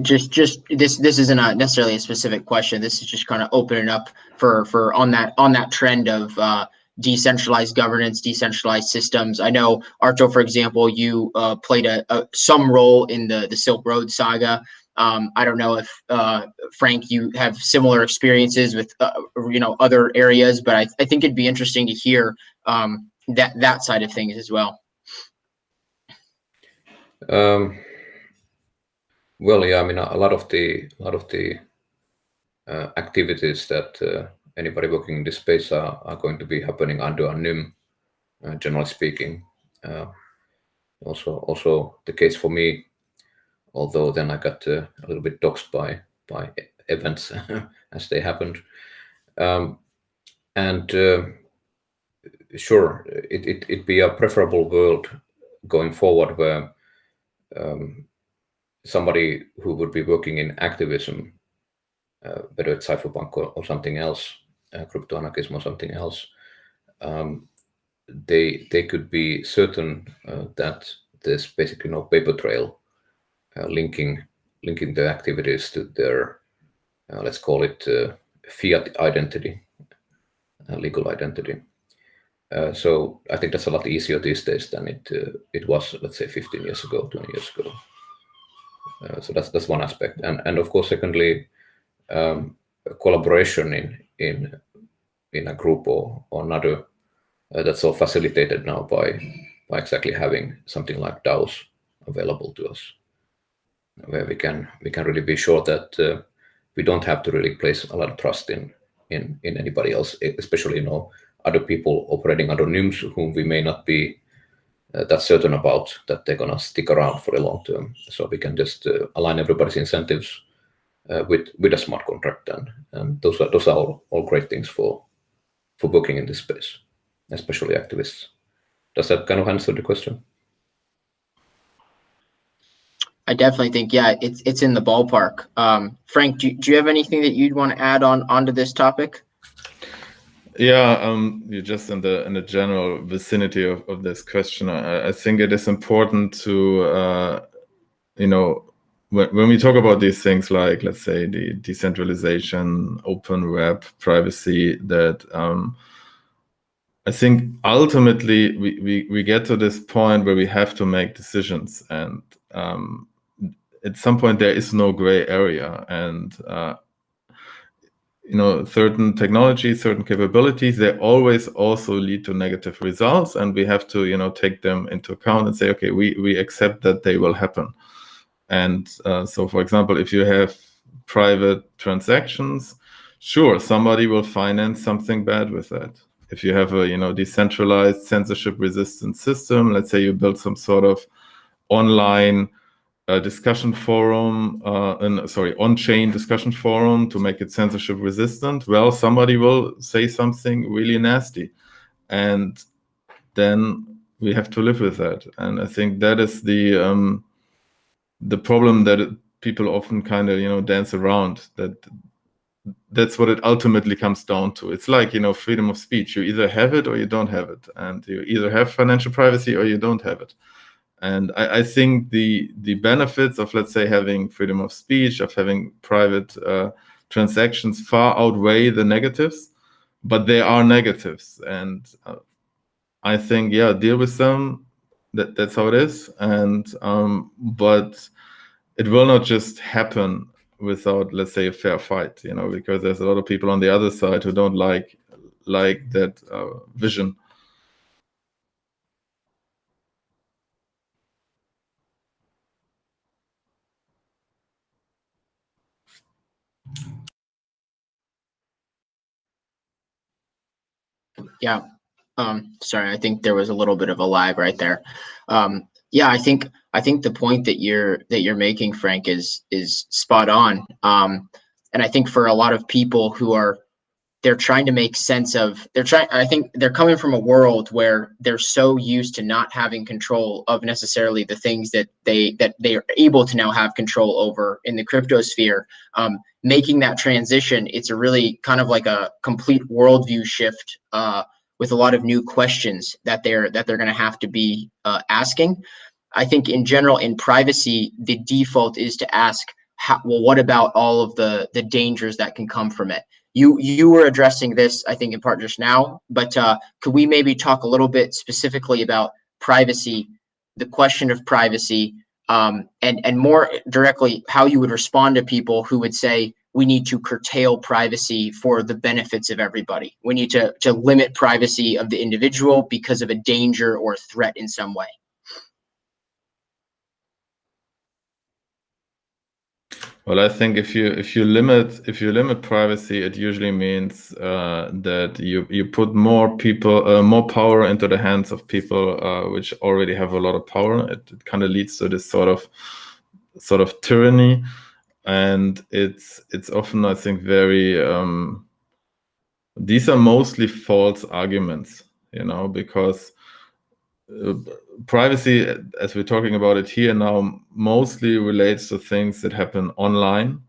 Just this isn't necessarily a specific question. This is just kind of opening up for on that trend of decentralized governance, decentralized systems. I know, Arto, for example, you played some role in the Silk Road saga. I don't know if Frank, you have similar experiences with other areas, but I think it'd be interesting to hear that side of things as well. Well, yeah, I mean, a lot of the activities that anybody working in this space are going to be happening under a NIM, generally speaking. Also the case for me, although then I got a little bit doxed by events as they happened. Sure, it'd be a preferable world going forward where somebody who would be working in activism, whether it's cypherpunk or something else, crypto anarchism or something else, they could be certain that there's basically no paper trail linking the activities to their, let's call it fiat identity, legal identity. So I think that's a lot easier these days than it was, let's say, 15 years ago, 20 years ago. So that's one aspect, and of course, secondly, collaboration in a group or another, that's all facilitated now by exactly having something like DAOs available to us, where we can really be sure that we don't have to really place a lot of trust in anybody else, especially other people operating under NIMs whom we may not be that certain about that they're gonna stick around for the long term. So we can just align everybody's incentives with a smart contract, and those are all great things for working in this space, especially activists. Does that kind of answer the question? I definitely think, yeah, it's in the ballpark. Frank, do you have anything that you'd want to add onto this topic? Yeah, you're just in the general vicinity of this question. I think it is important to, when we talk about these things like, let's say, the decentralization, open web, privacy, that I think ultimately we get to this point where we have to make decisions, and at some point there is no gray area, and certain technologies, certain capabilities, they always also lead to negative results, and we have to take them into account and say, okay, we accept that they will happen. And so, for example, if you have private transactions, sure, somebody will finance something bad with that. If you have a decentralized censorship-resistant system, let's say you build some sort of online discussion forum, on-chain discussion forum to make it censorship resistant, well, somebody will say something really nasty, and then we have to live with that. And I think that is the problem that people often kind of dance around. That's what it ultimately comes down to. It's like freedom of speech. You either have it or you don't have it, and you either have financial privacy or you don't have it. And I think the benefits of, let's say, having freedom of speech, of having private transactions far outweigh the negatives, but there are negatives. And I think, yeah, deal with them. That's how it is. And but it will not just happen without, let's say, a fair fight, because there's a lot of people on the other side who don't like that vision. Yeah. Sorry, I think there was a little bit of a lag right there. Yeah, I think the point that you're making, Frank, is spot on. And I think for a lot of people who are, they're trying to make sense of, I think they're coming from a world where they're so used to not having control of necessarily the things that they are able to now have control over in the crypto sphere. Making that transition, it's a really kind of like a complete worldview shift, with a lot of new questions that they're going to have to be asking. I think in general, in privacy, the default is to ask, well, what about all of the dangers that can come from it? You were addressing this, I think, in part just now, but could we maybe talk a little bit specifically about privacy, the question of privacy, and more directly, how you would respond to people who would say, we need to curtail privacy for the benefits of everybody. We need to limit privacy of the individual because of a danger or threat in some way. Well, I think if you limit privacy, it usually means that you put more power into the hands of people which already have a lot of power. It kind of leads to this sort of tyranny, and it's often, I think, very these are mostly false arguments, because privacy, as we're talking about it here now, mostly relates to things that happen online,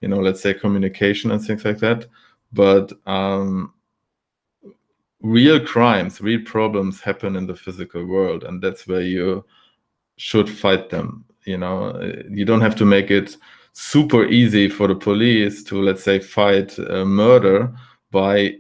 let's say communication and things like that. But real crimes, real problems happen in the physical world, and that's where you should fight them. You don't have to make it super easy for the police to, let's say, fight murder by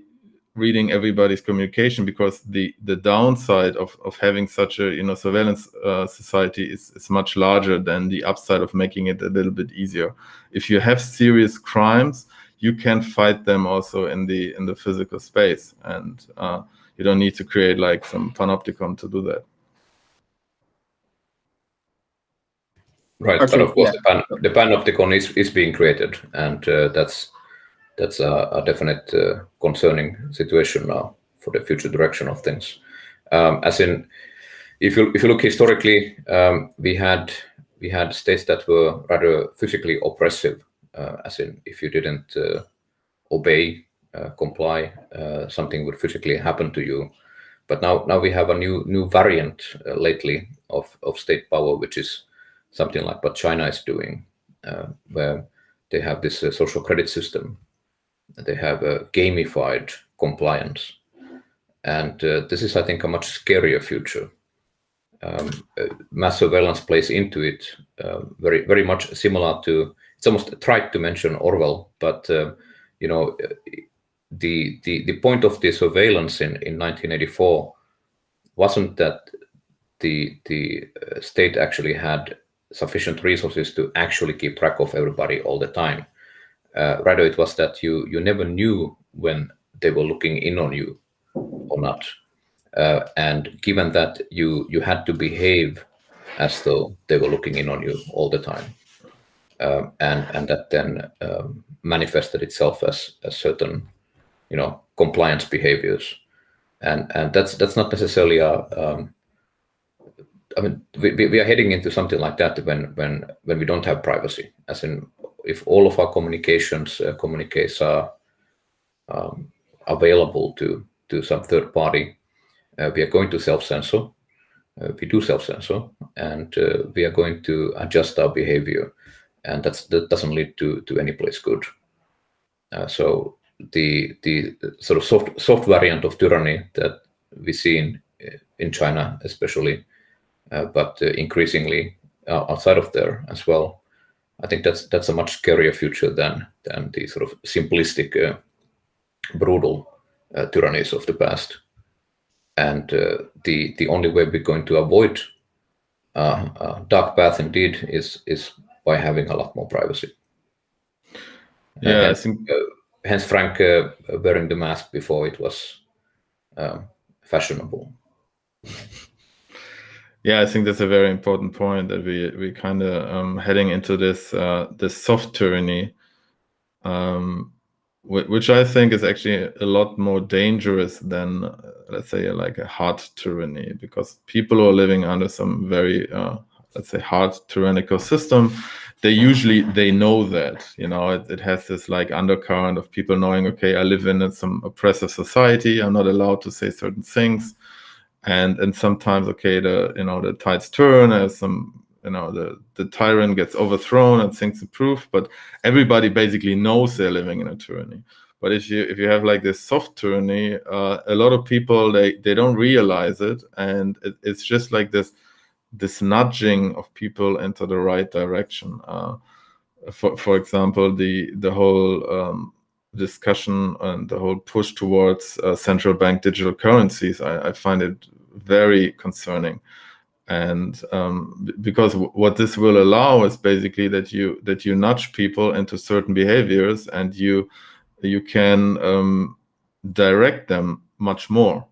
reading everybody's communication, because the downside of having such a surveillance society is much larger than the upside of making it a little bit easier. If you have serious crimes, you can fight them also in the physical space, and you don't need to create like some panopticon to do that. Right, Okay, but of course, yeah. the panopticon is being created, and that's a definite concerning situation now for the future direction of things. As in, if you look historically, we had states that were rather physically oppressive. As in, if you didn't obey, comply, something would physically happen to you. But now we have a new variant lately of state power, which is something like what China is doing, where they have this social credit system. They have a gamified compliance, and this is, I think, a much scarier future. Mass surveillance plays into it, very, very much similar to. It's almost tried to mention Orwell, but the point of the surveillance in 1984 wasn't that the state actually had sufficient resources to actually keep track of everybody all the time. Rather, it was that you never knew when they were looking in on you or not. And given that you had to behave as though they were looking in on you all the time. And that then manifested itself as certain, compliance behaviors. And that's not necessarily we are heading into something like that when we don't have privacy, as in, if all of our communiques are available to some third party, we are going to self-censor. We do self-censor, and we are going to adjust our behavior, and that doesn't lead to any place good. So the sort of soft variant of tyranny that we see in China, especially, but increasingly outside of there as well. I think that's a much scarier future than the sort of simplistic, brutal tyrannies of the past. And the only way we're going to avoid a dark path indeed is by having a lot more privacy. Yeah, hence, I think. Hence Frank wearing the mask before it was fashionable. Yeah, I think that's a very important point, that we kind of heading into this soft tyranny, which I think is actually a lot more dangerous than, let's say, like a hard tyranny, because people who are living under some very, let's say, hard tyrannical system, they know that, it has this like undercurrent of people knowing, okay, I live in some oppressive society, I'm not allowed to say certain things, and sometimes, okay, the tides turn, as some, the tyrant gets overthrown and things improve, but everybody basically knows they're living in a tyranny. But if you have like this soft tyranny, a lot of people, they don't realize it, and it's just like this nudging of people into the right direction. For example, the whole discussion and the whole push towards central bank digital currencies, I find it very concerning. And because what this will allow is basically that you nudge people into certain behaviors, and you can direct them much more.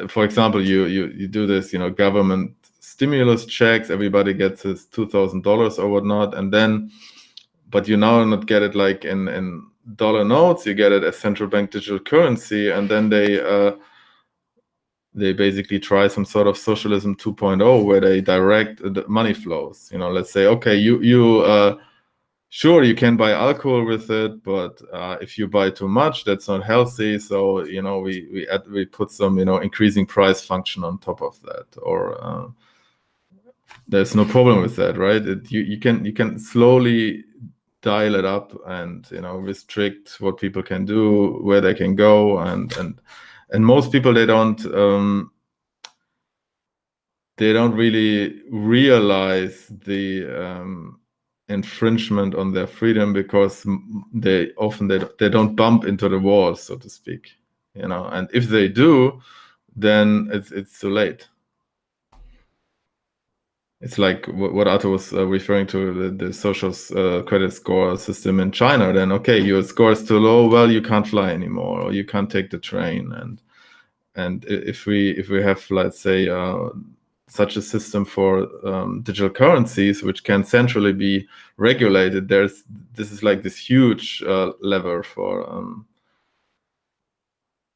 For example, you do this, government stimulus checks, everybody gets his $2,000 or whatnot, and then, but you now not get it like in dollar notes, you get it as central bank digital currency, and then they basically try some sort of socialism 2.0 where they direct the money flows. Let's say, okay, you sure, you can buy alcohol with it, but if you buy too much, that's not healthy. So we put some increasing price function on top of that, or there's no problem with that, right? You can slowly dial it up and restrict what people can do, where they can go, and most people, they don't really realize the infringement on their freedom, because they don't bump into the wall, so to speak, and if they do, then it's too late. It's like what Arto was referring to, the social credit score system in China. Then, okay, your score is too low, well, you can't fly anymore, or you can't take the train. And if we have, let's say, such a system for digital currencies, which can centrally be regulated, this is like this huge lever for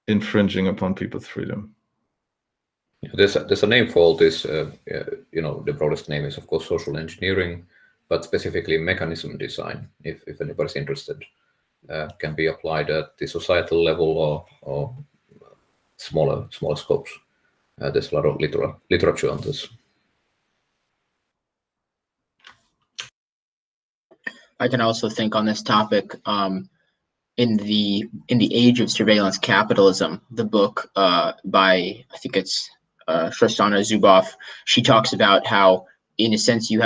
infringing upon people's freedom. There's a name for all this. The broadest name is, of course, social engineering, but specifically mechanism design, if anybody's interested, can be applied at the societal level or smaller scopes. There's a lot of literature on this. I can also think on this topic, in the age of surveillance capitalism, the book by, I think it's Shoshana Zuboff, she talks about how, in a sense, you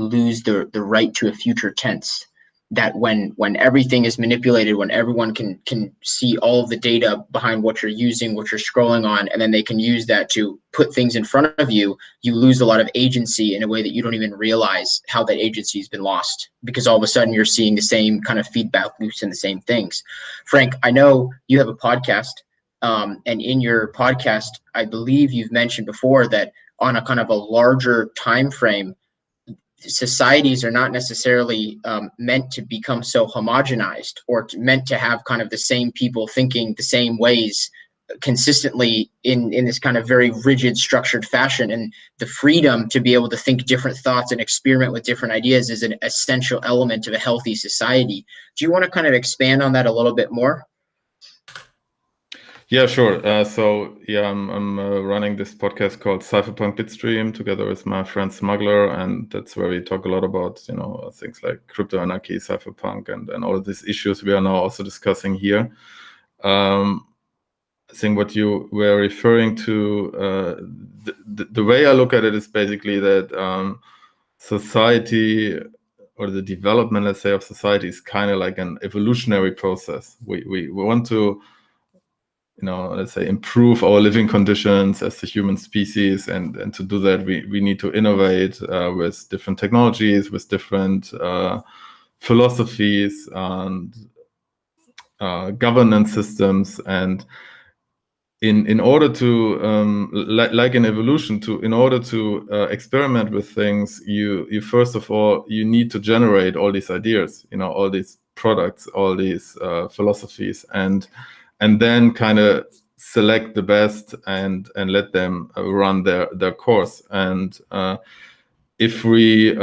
lose the right to a future tense. That when everything is manipulated, when everyone can see all of the data behind what you're using, what you're scrolling on, and then they can use that to put things in front of you, you lose a lot of agency in a way that you don't even realize how that agency has been lost, because all of a sudden you're seeing the same kind of feedback loops and the same things. Frank, I know you have a podcast, and in your podcast, I believe you've mentioned before that on a kind of a larger time frame, societies are not necessarily meant to become so homogenized, or meant to have kind of the same people thinking the same ways consistently in this kind of very rigid, structured fashion. And the freedom to be able to think different thoughts and experiment with different ideas is an essential element of a healthy society. Do you want to kind of expand on that a little bit more? Yeah, sure. I'm running this podcast called Cypherpunk Bitstream together with my friend Smuggler, and that's where we talk a lot about things like crypto anarchy, cypherpunk, and all of these issues we are now also discussing here. I think what you were referring to, the way I look at it is basically that society, or the development, let's say, of society is kind of like an evolutionary process. We want to let's say, improve our living conditions as the human species, and to do that we need to innovate with different technologies, with different philosophies and governance systems. And in order to like in evolution, in order to experiment with things, you first of all, you need to generate all these ideas, all these products, all these philosophies, and then kind of select the best and let them run their course. And if we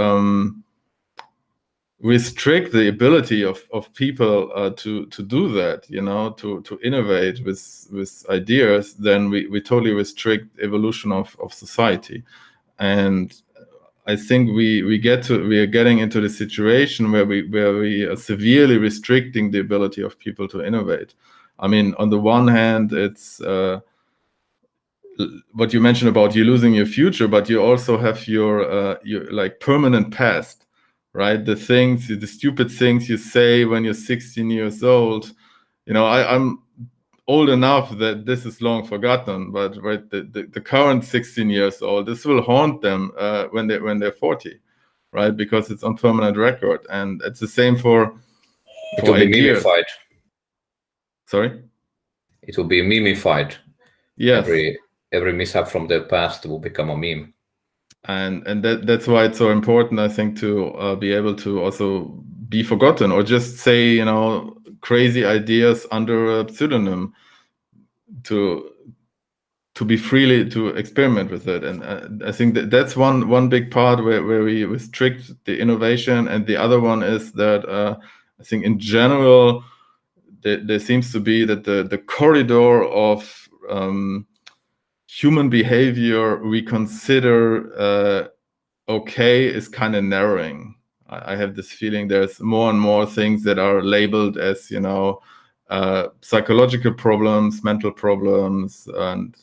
restrict the ability of people to do that, to innovate with ideas, then we totally restrict evolution of society. And I think we are getting into the situation where we are severely restricting the ability of people to innovate. I mean, on the one hand, it's what you mentioned about you losing your future, but you also have your like permanent past, right? The stupid things you say when you're 16 years old. I'm old enough that this is long forgotten, but right, the current 16 years old, this will haunt them when they're 40, right? Because it's on permanent record, and it's the same for it will be ideas. memified. Sorry? It will be memified. Yes. Every mishap from the past will become a meme. And that's why it's so important, I think, to be able to also be forgotten, or just say, crazy ideas under a pseudonym, to be freely to experiment with it. And I think that's one big part where we restrict the innovation. And the other one is that I think in general there seems to be that the corridor of human behavior we consider okay is kind of narrowing. I have this feeling there's more and more things that are labeled as psychological problems, mental problems, and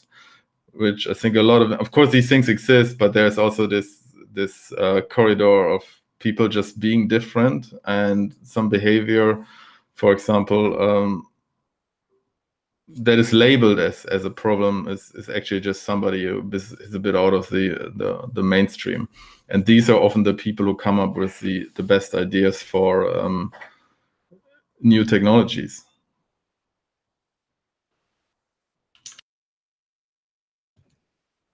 which I think a lot of course these things exist, but there's also this corridor of people just being different, and some behavior, for example, that is labeled as a problem is actually just somebody who is a bit out of the mainstream. And these are often the people who come up with the best ideas for new technologies.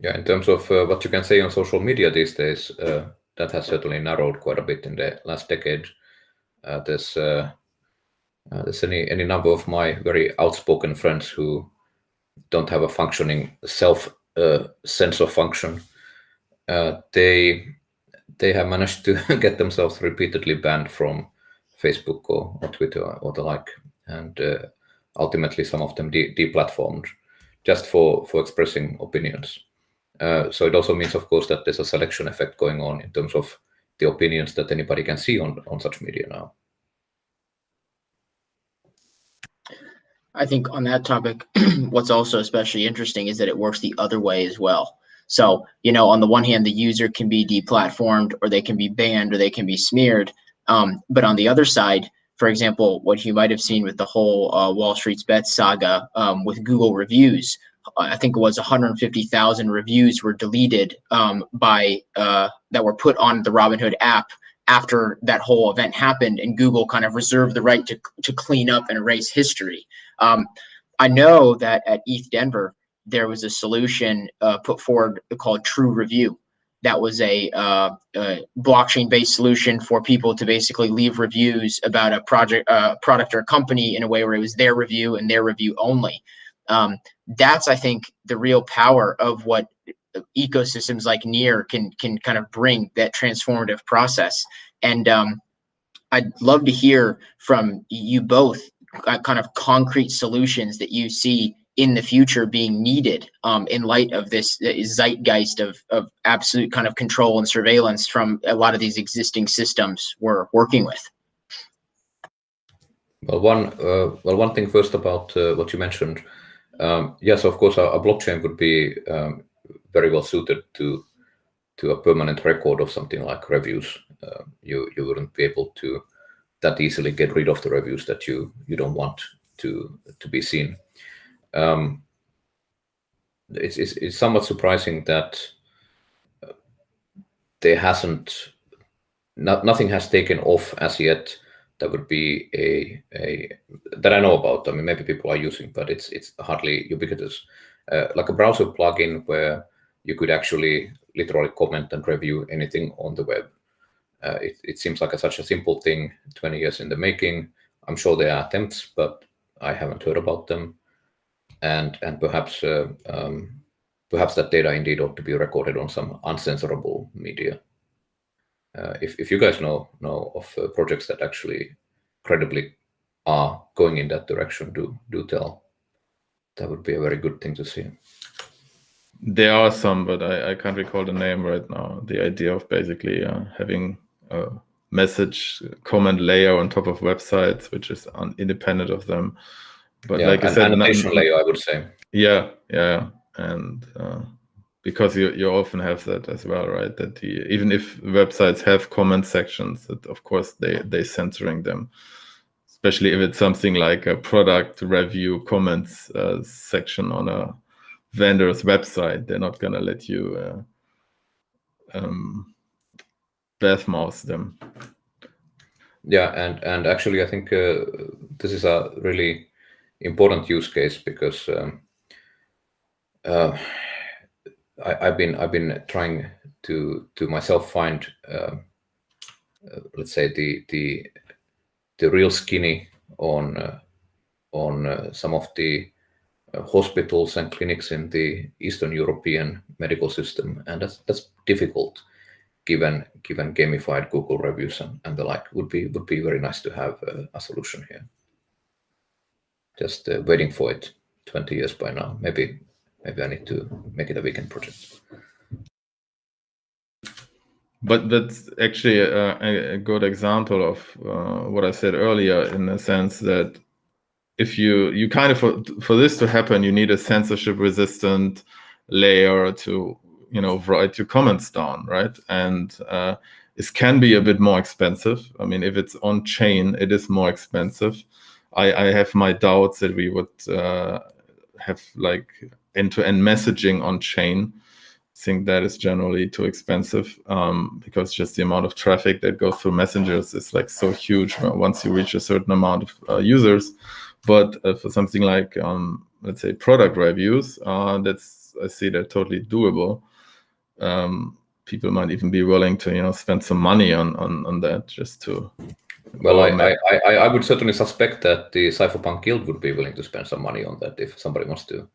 Yeah, in terms of what you can say on social media these days, that has certainly narrowed quite a bit in the last decade. There's any number of my very outspoken friends who don't have a functioning self sense of function. They have managed to get themselves repeatedly banned from Facebook or Twitter or the like, and ultimately some of them deplatformed just for expressing opinions. So it also means, of course, that there's a selection effect going on in terms of the opinions that anybody can see on such media now. I think on that topic, what's also especially interesting is that it works the other way as well. So, on the one hand, the user can be deplatformed, or they can be banned, or they can be smeared. But on the other side, for example, what you might have seen with the whole Wall Street's Bets saga with Google reviews, I think it was 150,000 reviews were deleted that were put on the Robinhood app after that whole event happened, and Google kind of reserved the right to clean up and erase history. I know that at ETH Denver, there was a solution put forward called True Review. That was a blockchain-based solution for people to basically leave reviews about a product or a company in a way where it was their review and their review only. That's, I think, the real power of what ecosystems like Near can kind of bring, that transformative process. And I'd love to hear from you both kind of concrete solutions that you see in the future being needed in light of this zeitgeist of absolute kind of control and surveillance from a lot of these existing systems we're working with. Well, one thing first about what you mentioned. Yes, of course, a blockchain would be very well suited to a permanent record of something like reviews. You wouldn't be able to that easily get rid of the reviews that you don't want to be seen. It's somewhat surprising that nothing has taken off as yet. That would be a that I know about. I mean, maybe people are using, but it's hardly ubiquitous. Like a browser plugin where you could actually literally comment and review anything on the web. It seems like such a simple thing, 20 years in the making. I'm sure there are attempts, but I haven't heard about them. And perhaps perhaps that data indeed ought to be recorded on some uncensorable media. If you guys know of projects that actually credibly are going in that direction, do tell. That would be a very good thing to see. There are some, but I can't recall the name right now. The idea of basically having a message comment layer on top of websites, which is independent of them. But like I said, annotation layer, I would say. Yeah, and because you often have that as well, right? That even if websites have comment sections, that of course they censoring them, especially if it's something like a product review comments section on a vendor's website. They're not gonna let you badmouth them. Yeah, and actually, I think this is a really important use case because I've been trying to myself find let's say the real skinny on some of the hospitals and clinics in the Eastern European medical system, and that's difficult given gamified Google reviews and the like. Would be very nice to have a solution here. Just waiting for it 20 years by now. Maybe I need to make it a weekend project. But that's actually a good example of what I said earlier, in the sense that if you kind of, for this to happen, you need a censorship resistant layer to write your comments down, right? And it can be a bit more expensive. I mean, if it's on chain, it is more expensive. I have my doubts that we would have like end-to-end messaging on chain. I think that is generally too expensive because just the amount of traffic that goes through messengers is like so huge once you reach a certain amount of users. But for something like let's say product reviews, I see that totally doable. People might even be willing to spend some money on that just to. Well, I would certainly suspect that the Cypherpunk Guild would be willing to spend some money on that if somebody wants to.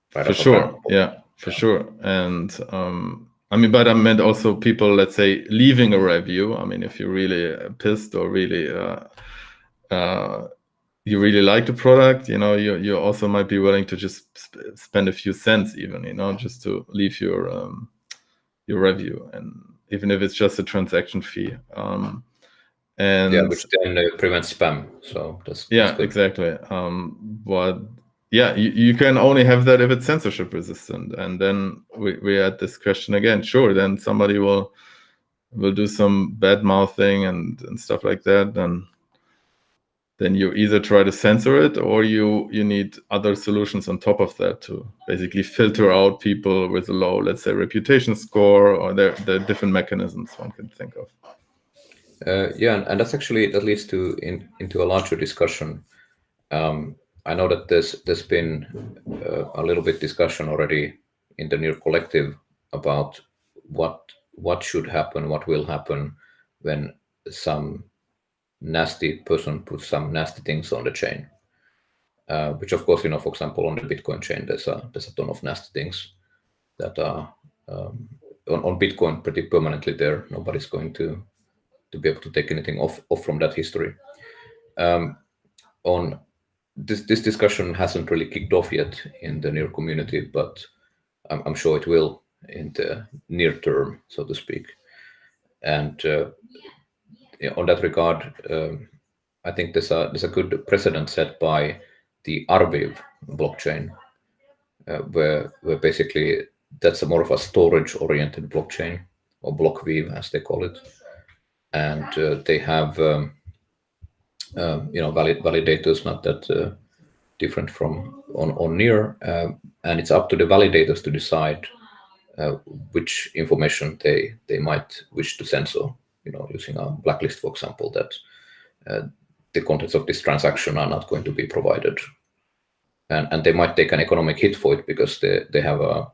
For sure, yeah, for sure. And I mean, but I meant also people, let's say, leaving a review. I mean, if you're really pissed or really you really like the product, you also might be willing to just spend a few cents even, just to leave your review, and even if it's just a transaction fee. And yeah, which then prevents spam. So that's good. Exactly. But yeah, you can only have that if it's censorship resistant, and then we had this question again. Sure, then somebody will do some bad mouthing and stuff like that. Then you either try to censor it, or you need other solutions on top of that to basically filter out people with a low, let's say, reputation score, or there are different mechanisms one can think of. Yeah, and that's actually, that leads into a larger discussion. I know that there's been a little bit discussion already in the Near Collective about what should happen, what will happen when some nasty person puts some nasty things on the chain. Which of course, for example, on the Bitcoin chain, there's a ton of nasty things that are on Bitcoin pretty permanently there. Nobody's going to be able to take anything off from that history. On this discussion hasn't really kicked off yet in the Near community, but I'm sure it will in the near term, so to speak. And on that regard, I think there's a good precedent set by the Arviv blockchain, where basically that's more of a storage-oriented blockchain, or blockweave as they call it. And they have validators, not that different from on Near, and it's up to the validators to decide which information they might wish to censor. Using a blacklist, for example, that the contents of this transaction are not going to be provided, and they might take an economic hit for it because they have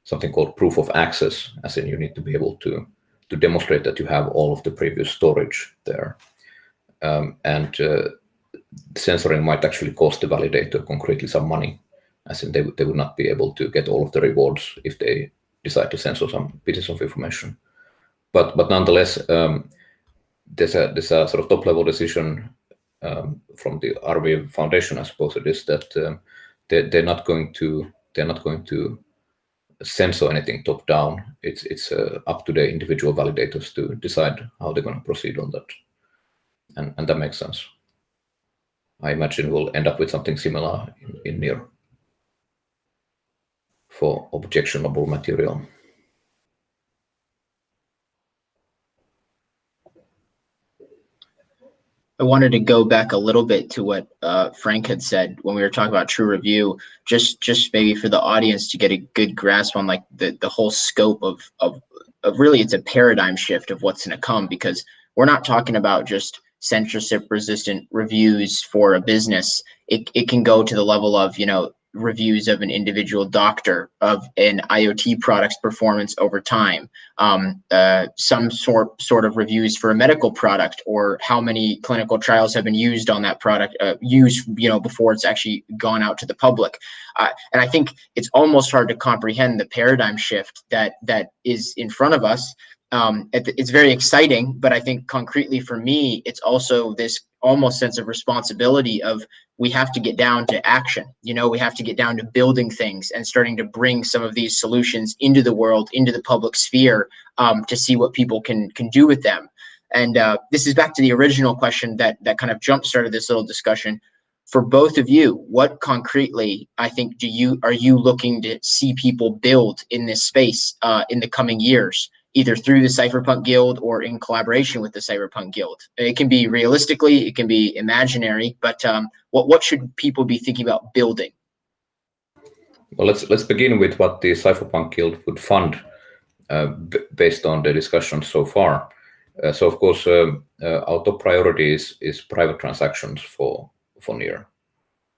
something called proof of access, as in you need to be able to demonstrate that you have all of the previous storage there. And censoring might actually cost the validator concretely some money, as in they would not be able to get all of the rewards if they decide to censor some pieces of information. But nonetheless, there's a sort of top-level decision from the RV Foundation, I suppose it is, that they're not going to censor anything top-down. It's up to the individual validators to decide how they're going to proceed on that, and that makes sense. I imagine we'll end up with something similar in NEAR for objectionable material. I wanted to go back a little bit to what Frank had said when we were talking about true review, just maybe for the audience to get a good grasp on like the whole scope of really, it's a paradigm shift of what's going to come, because we're not talking about just censorship resistant reviews for a business. It can go to the level of, reviews of an individual doctor, of an IoT product's performance over time, some sort of reviews for a medical product, or how many clinical trials have been used on that product, before it's actually gone out to the public. And I think it's almost hard to comprehend the paradigm shift that is in front of us. It's very exciting, but I think concretely for me, it's also this almost sense of responsibility of, we have to get down to action. We have to get down to building things and starting to bring some of these solutions into the world, into the public sphere, to see what people can do with them. And this is back to the original question that kind of jump-started this little discussion. For both of you, what concretely, I think, are you looking to see people build in this space in the coming years, either through the Cypherpunk Guild or in collaboration with the Cypherpunk Guild? It can be realistically, it can be imaginary, but what should people be thinking about building? Well, let's begin with what the Cypherpunk Guild would fund based on the discussion so far. So of course, our top priority is private transactions for NEAR.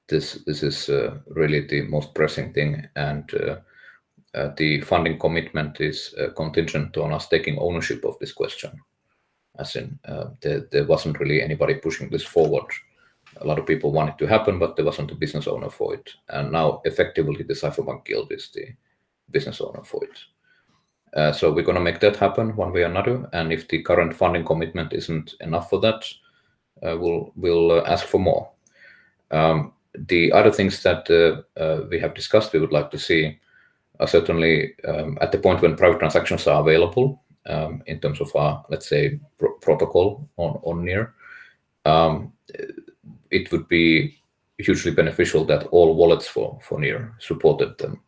This is really the most pressing thing, and the funding commitment is contingent on us taking ownership of this question. As in, there wasn't really anybody pushing this forward. A lot of people want it to happen, but there wasn't a business owner for it. And now, effectively, the Cypherpunk Guild is the business owner for it. So we're going to make that happen one way or another. And if the current funding commitment isn't enough for that, we'll ask for more. The other things that we have discussed we would like to see are certainly at the point when private transactions are available, in terms of our, let's say, protocol on NEAR. It would be hugely beneficial that all wallets for NEAR supported them.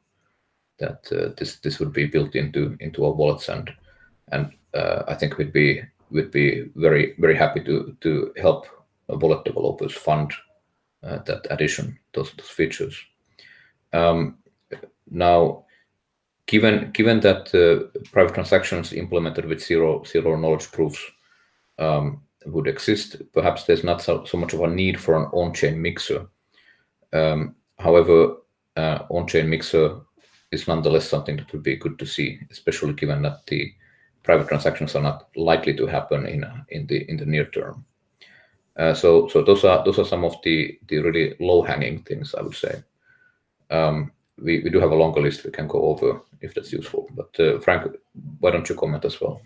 That this would be built into our wallets, and I think we'd be very, very happy to help wallet developers fund that addition, those features. Now, given that private transactions implemented with zero knowledge proofs would exist, perhaps there's not so much of a need for an on-chain mixer. However, on-chain mixer is nonetheless something that would be good to see, especially given that the private transactions are not likely to happen in the near term. So those are some of the really low-hanging things, I would say. We do have a longer list we can go over if that's useful. But Frank, why don't you comment as well?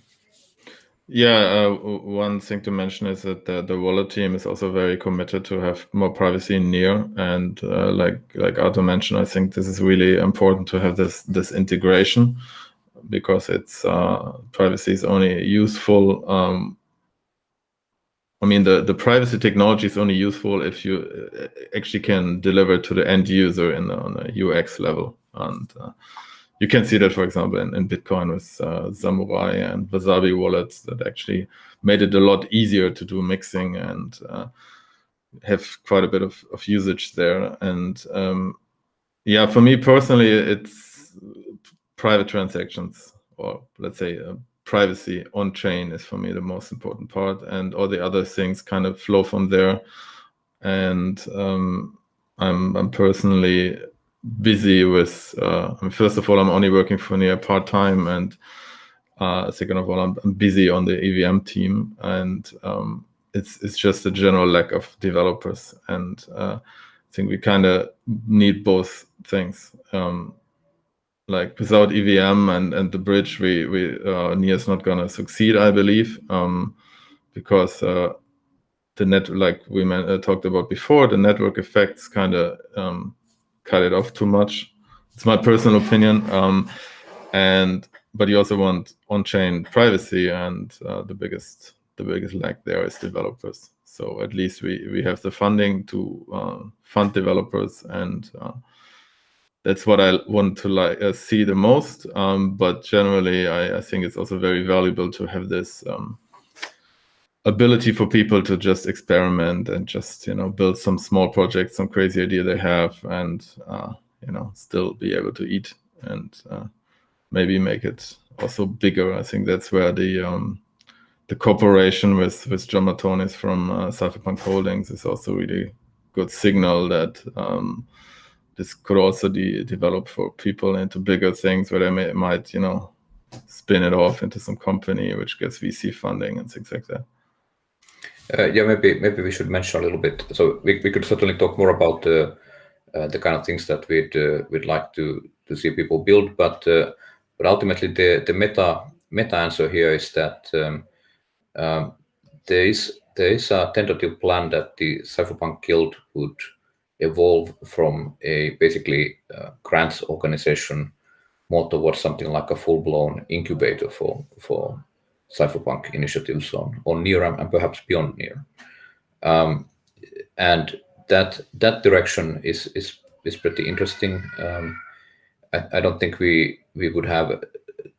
Yeah, one thing to mention is that the wallet team is also very committed to have more privacy in NEAR, and like Arto mentioned, I think this is really important to have this integration, because it's privacy is only useful. I mean, the privacy technology is only useful if you actually can deliver to the end user on a UX level, and you can see that, for example, in Bitcoin with Samurai and Wasabi wallets that actually made it a lot easier to do mixing and have quite a bit of usage there. And yeah, for me personally, it's private transactions, or let's say privacy on chain is for me the most important part, and all the other things kind of flow from there. And I'm personally busy with first of all, I'm only working for NEAR part-time, and second of all, I'm busy on the EVM team, and it's just a general lack of developers, and I think we kind of need both things. Like without EVM and the bridge, we NEAR is not gonna succeed, I believe, because the net, like we talked about before, the network effects kind of cut it off too much. It's my personal opinion. But you also want on-chain privacy, and the biggest lack there is developers. So at least we have the funding to fund developers, and that's what I want to see the most. But generally, I think it's also very valuable to have this ability for people to just experiment and just build some small projects, some crazy idea they have, and still be able to eat and maybe make it also bigger. I think that's where the cooperation with John Matonis from Cypherpunk Holdings is also really good signal that this could also develop for people into bigger things where they might spin it off into some company which gets VC funding and things like that. Yeah, maybe we should mention a little bit. So we could certainly talk more about the kind of things that we'd like to see people build, but ultimately the meta answer here is that there is a tentative plan that the Cypherpunk Guild would evolve from a basically grants organization more towards something like a full-blown incubator for Cypherpunk initiatives on NEAR and perhaps beyond NEAR, and that direction is pretty interesting. I don't think we would have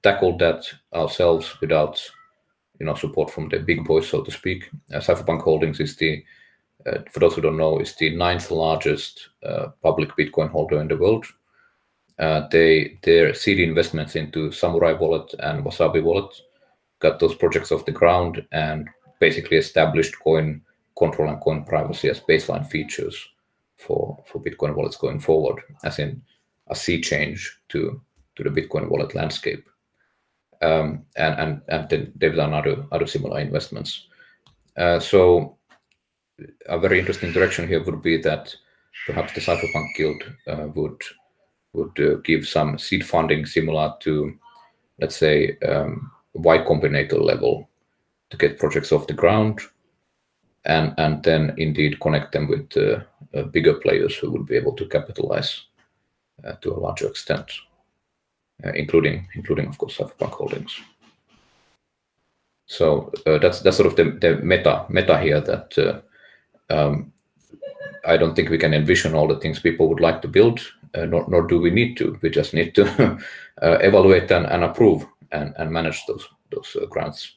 tackled that ourselves without support from the big boys, so to speak. Cypherpunk Holdings is for those who don't know, is the 9th largest public Bitcoin holder in the world. Their seed investments into Samurai Wallet and Wasabi Wallet got those projects off the ground and basically established coin control and coin privacy as baseline features for Bitcoin wallets going forward, as in a sea change to the Bitcoin wallet landscape. And then they've done other similar investments. So a very interesting direction here would be that perhaps the Cypherpunk Guild would give some seed funding similar to, let's say, Y Combinator level to get projects off the ground, and then indeed connect them with bigger players who would be able to capitalize to a larger extent, including of course Cypherpunk Holdings. So that's sort of the meta here, that I don't think we can envision all the things people would like to build, nor do we need to. We just need to evaluate and approve and manage those grants.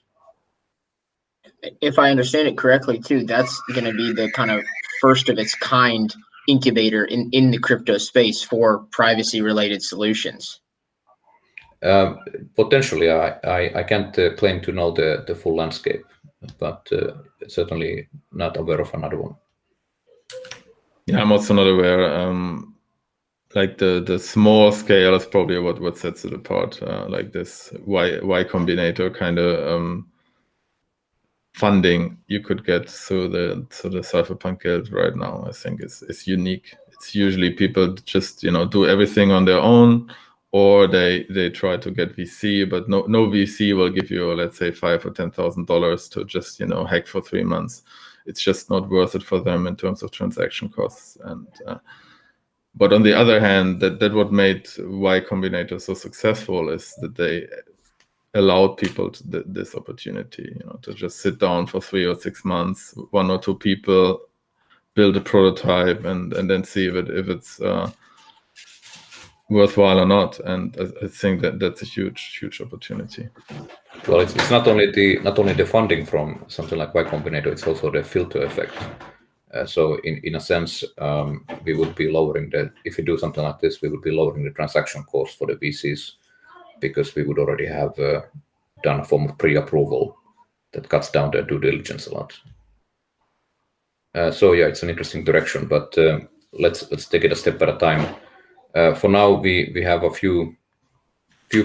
If I understand it correctly too, that's going to be the kind of first of its kind incubator in the crypto space for privacy related solutions. Potentially, I can't claim to know the full landscape, but certainly not aware of another one. Yeah, I'm also not aware. Like the small scale is probably what sets it apart. Like this Y Combinator kind of funding you could get through the Cypherpunk Guild right now, I think is unique. It's usually people just do everything on their own, or they try to get VC, but no VC will give you, let's say, $5,000 or $10,000 to just hack for 3 months. It's just not worth it for them in terms of transaction costs. And but on the other hand, that what made Y Combinator so successful is that they allowed people this opportunity, to just sit down for 3 or 6 months, 1 or 2 people, build a prototype, and then see if it's worthwhile or not. And I think that's a huge opportunity. Well, it's not only the funding from something like Y Combinator, it's also the filter effect. So in a sense, we would be lowering if we do something like this, we would be lowering the transaction cost for the VCs, because we would already have done a form of pre-approval that cuts down their due diligence a lot. So yeah, it's an interesting direction, but let's take it a step at a time. For now, we have a few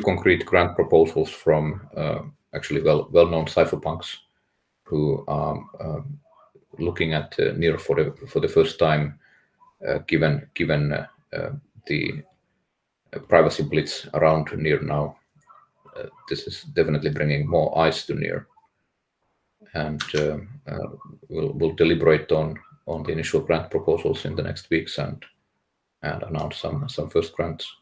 concrete grant proposals from actually well-known cypherpunks who looking at NEAR for the first time, given the privacy blitz around NEAR now. This is definitely bringing more eyes to NEAR, and we'll deliberate on the initial grant proposals in the next weeks and announce some first grants.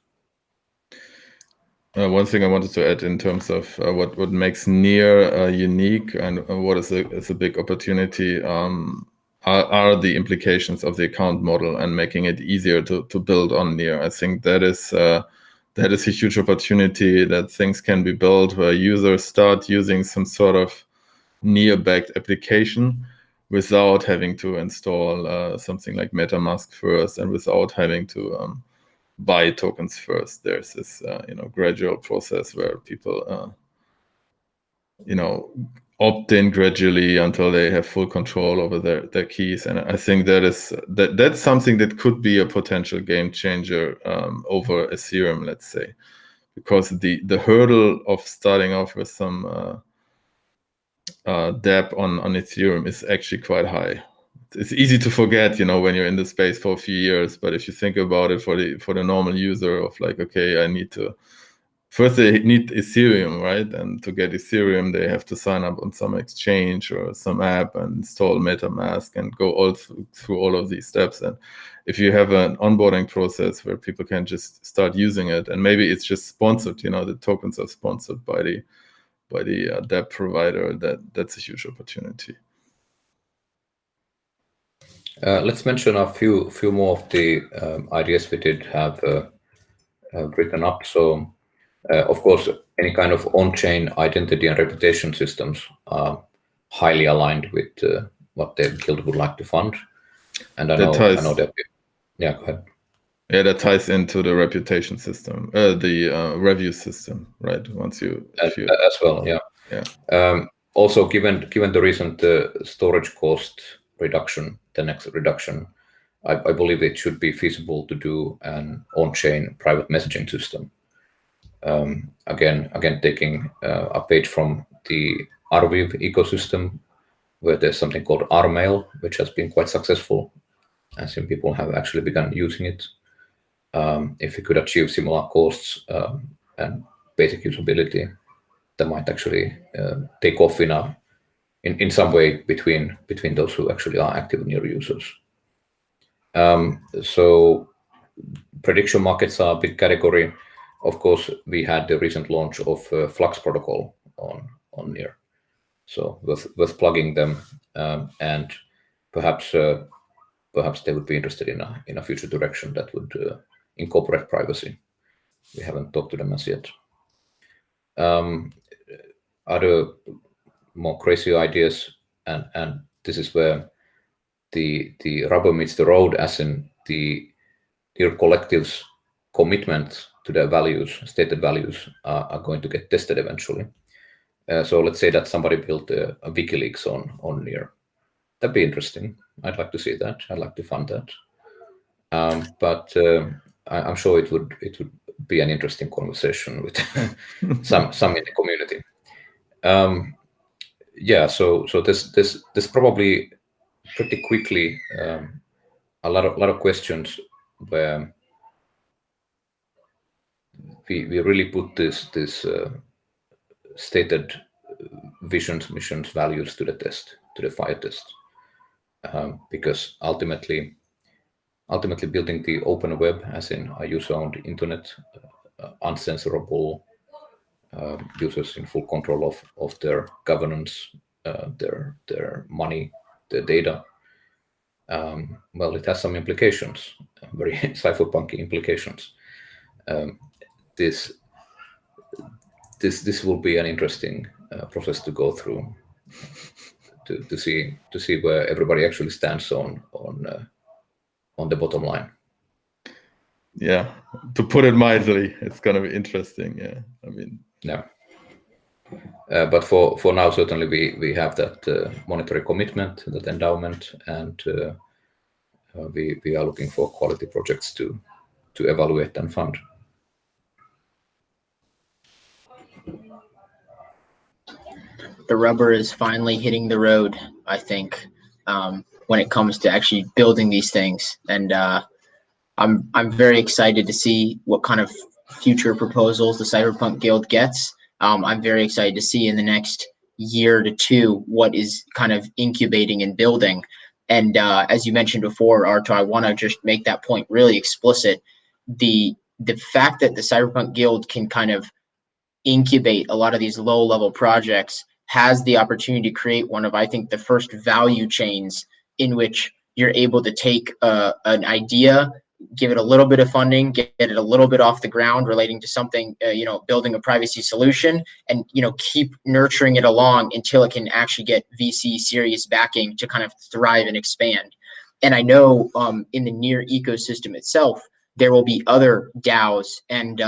One thing I wanted to add in terms of what makes NEAR unique and what is a big opportunity are the implications of the account model and making it easier to build on NEAR. I think that is a huge opportunity, that things can be built where users start using some sort of NEAR-backed application without having to install something like MetaMask first and without having to buy tokens first. There's this gradual process where people opt in gradually until they have full control over their keys. And I think that's something that could be a potential game changer over Ethereum, let's say, because the hurdle of starting off with some dApp on Ethereum is actually quite high. It's easy to forget, when you're in the space for a few years. But if you think about it for the normal user of like, okay, first they need Ethereum, right? And to get Ethereum, they have to sign up on some exchange or some app and install MetaMask and go all through all of these steps. And if you have an onboarding process where people can just start using it, and maybe it's just sponsored, the tokens are sponsored by the dApp provider, that's a huge opportunity. Let's mention a few more of the ideas we did have written up. So, of course, any kind of on-chain identity and reputation systems are highly aligned with what the guild would like to fund. And I know that. Yeah, go ahead. Yeah, that ties into the reputation system, the review system, right? As well, yeah. Yeah. Also, given the recent storage cost reduction, the next reduction, I believe it should be feasible to do an on-chain private messaging system. Again, taking a page from the Arviv ecosystem, where there's something called Rmail, which has been quite successful, and some people have actually begun using it. If we could achieve similar costs and basic usability, that might actually take off in some way between those who actually are active NEAR users. So prediction markets are a big category. Of course, we had the recent launch of Flux protocol on NEAR, so worth plugging them, and perhaps they would be interested in a future direction that would incorporate privacy. We haven't talked to them as yet. Other more crazy ideas, and this is where the rubber meets the road, as in the NEAR collective's commitment to their values, stated values, are going to get tested eventually. So let's say that somebody built a WikiLeaks on NEAR. That'd be interesting. I'd like to see that. I'd like to fund that. But I'm sure it would be an interesting conversation with some in the community. Yeah, so there's probably pretty quickly a lot of questions where we really put this stated visions, missions, values to the test, to the fire test, because ultimately building the open web, as in a user-owned internet, uncensorable, users in full control of their governance, their money, their data. Well, it has some implications, very cypherpunk implications. This will be an interesting process to go through to see where everybody actually stands on the bottom line. Yeah, to put it mildly, it's going to be interesting. Yeah, I mean, yeah. But for now, certainly we have that monetary commitment, that endowment, and we are looking for quality projects to evaluate and fund. The rubber is finally hitting the road, I think. when it comes to actually building these things. And I'm very excited to see what kind of future proposals the Cypherpunk Guild gets. I'm very excited to see in the next year to two what is kind of incubating and building. And as you mentioned before, Arto, I want to just make that point really explicit. The fact that the Cypherpunk Guild can kind of incubate a lot of these low-level projects has the opportunity to create one of, I think, the first value chains in which you're able to take an idea, give it a little bit of funding, get it a little bit off the ground relating to something, building a privacy solution, and, keep nurturing it along until it can actually get VC serious backing to kind of thrive and expand. And I know in the near ecosystem itself, there will be other DAOs and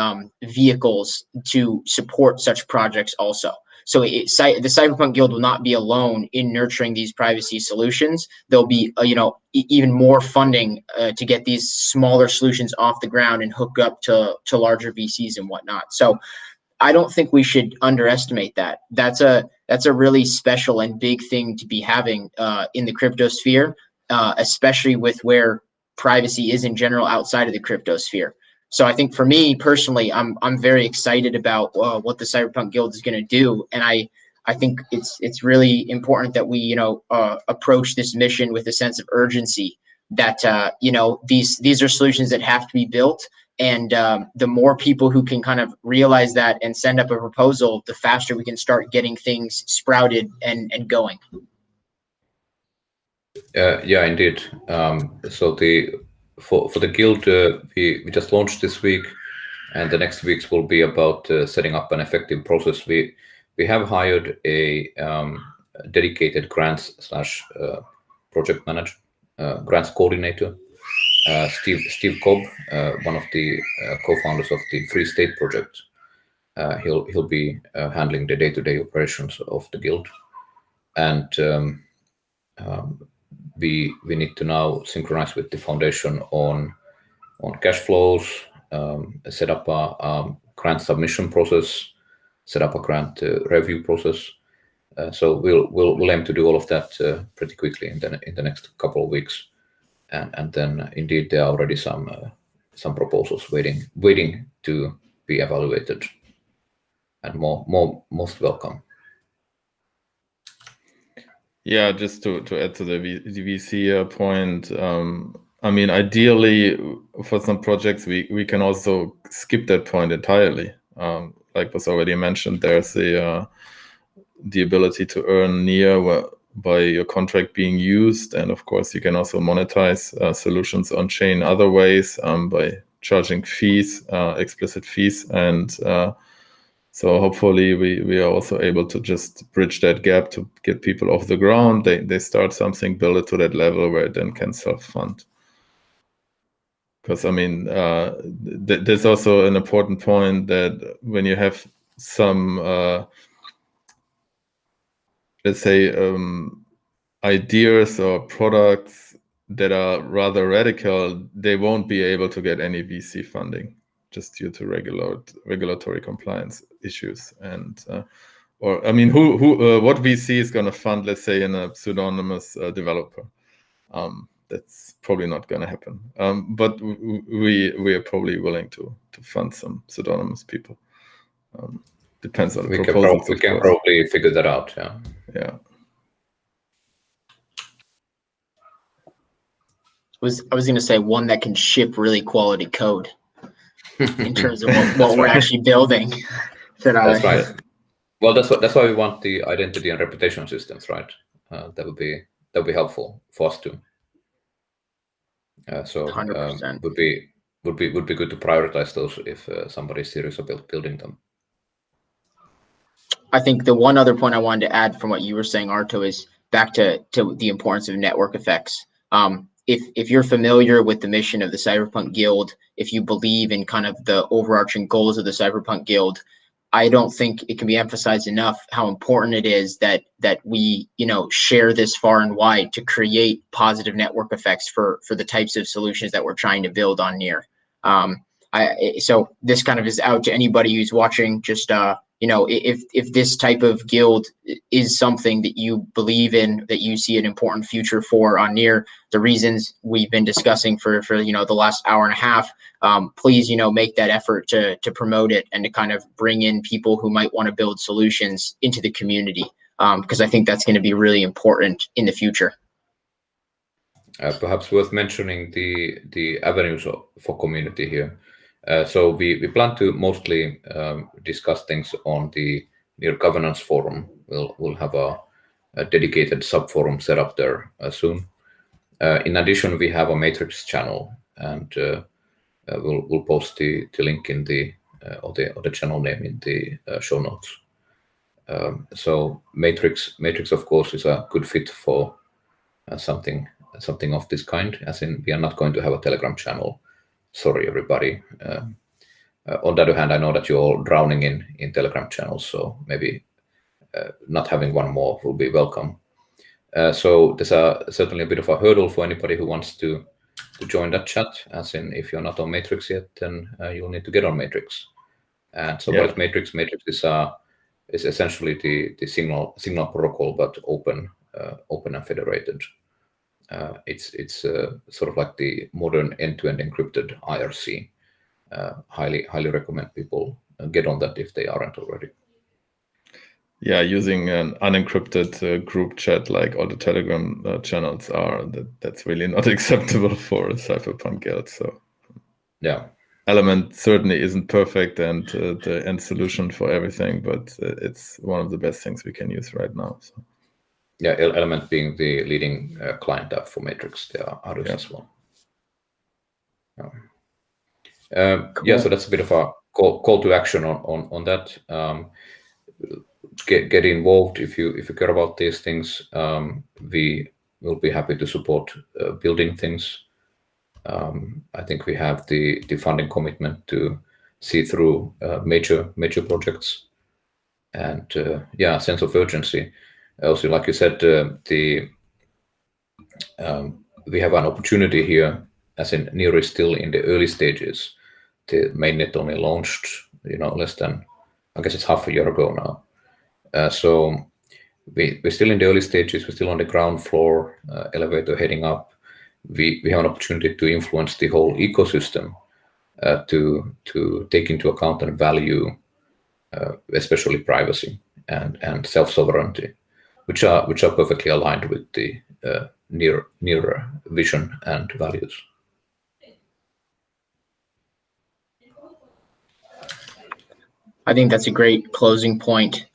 vehicles to support such projects also. So the Cypherpunk Guild will not be alone in nurturing these privacy solutions. There'll be, even more funding to get these smaller solutions off the ground and hook up to larger VCs and whatnot. So I don't think we should underestimate that. That's a really special and big thing to be having in the crypto sphere, especially with where privacy is in general outside of the crypto sphere. So I think for me personally, I'm very excited about what the Cypherpunk Guild is going to do, and I think it's really important that we approach this mission with a sense of urgency. That these are solutions that have to be built, and the more people who can kind of realize that and send up a proposal, the faster we can start getting things sprouted and going. Yeah, indeed. So for the guild, we just launched this week, and the next weeks will be about setting up an effective process. We have hired a dedicated grants / project manager, grants coordinator, Steve Cobb, one of the co-founders of the Free State project. He'll be handling the day-to-day operations of the guild, and we need to now synchronize with the foundation on cash flows, set up a grant submission process, set up a grant review process. So we'll aim to do all of that pretty quickly in the next couple of weeks, and then indeed there are already some proposals waiting to be evaluated, and most welcome. Yeah, just to add to the VC point, I mean, ideally for some projects, we can also skip that point entirely. Like was already mentioned, there's the ability to earn near by your contract being used, and of course you can also monetize solutions on chain other ways by charging fees, explicit fees, and so hopefully we are also able to just bridge that gap to get people off the ground. They start something, build it to that level where it then can self-fund. Because I mean, there's also an important point that when you have some, let's say, ideas or products that are rather radical, they won't be able to get any VC funding, just due to regulatory compliance issues. And or I mean, what VC is going to fund, let's say, in a pseudonymous developer? That's probably not going to happen. But we are probably willing to fund some pseudonymous people. Depends on the proposals. We can probably figure that out. Yeah. Yeah. I was going to say one that can ship really quality code in terms of what we're actually building. That's right. Well, that's why we want the identity and reputation systems, right? That would be helpful for us too. So 100%. would be good to prioritize those if somebody's serious about building them. I think the one other point I wanted to add from what you were saying, Arto, is back to the importance of network effects. If you're familiar with the mission of the Cypherpunk Guild, if you believe in kind of the overarching goals of the Cypherpunk Guild, I don't think it can be emphasized enough how important it is that we share this far and wide to create positive network effects for the types of solutions that we're trying to build on Near. So this kind of is out to anybody who's watching. Just if this type of guild is something that you believe in, that you see an important future for on Near, the reasons we've been discussing for the last hour and a half, please make that effort to promote it and to kind of bring in people who might want to build solutions into the community, because I think that's going to be really important in the future. Perhaps worth mentioning the avenues for community here. So we plan to mostly discuss things on the Near Governance Forum. We'll have a dedicated sub-forum set up there soon. In addition, we have a Matrix channel, and we'll post the link in the channel name in the show notes. So Matrix, of course, is a good fit for something of this kind. As in, we are not going to have a Telegram channel. Sorry, everybody. On the other hand, I know that you're all drowning in Telegram channels, so maybe not having one more will be welcome. So there's certainly a bit of a hurdle for anybody who wants to join that chat. As in, if you're not on Matrix yet, then you'll need to get on Matrix. And so what is Matrix? Matrix is essentially the signal protocol, but open and federated. It's sort of like the modern end-to-end encrypted IRC. Highly recommend people get on that if they aren't already. Yeah, using an unencrypted group chat like all the Telegram channels are, that's really not acceptable for a Cypherpunk Guild. So yeah, Element certainly isn't perfect and the end solution for everything, but it's one of the best things we can use right now. So. Yeah, Element being the leading client app for Matrix. There are others as well. Cool. Yeah, so that's a bit of a call to action on that. Get involved if you care about these things. We will be happy to support building things. I think we have the funding commitment to see through major projects, and sense of urgency. Also, like you said, we have an opportunity here, as in Near is still in the early stages. The mainnet only launched, less than, I guess it's half a year ago now. So we're still in the early stages. We're still on the ground floor, elevator heading up. We have an opportunity to influence the whole ecosystem, to take into account and value, especially privacy and self-sovereignty, which are perfectly aligned with the near vision and values. I think that's a great closing point.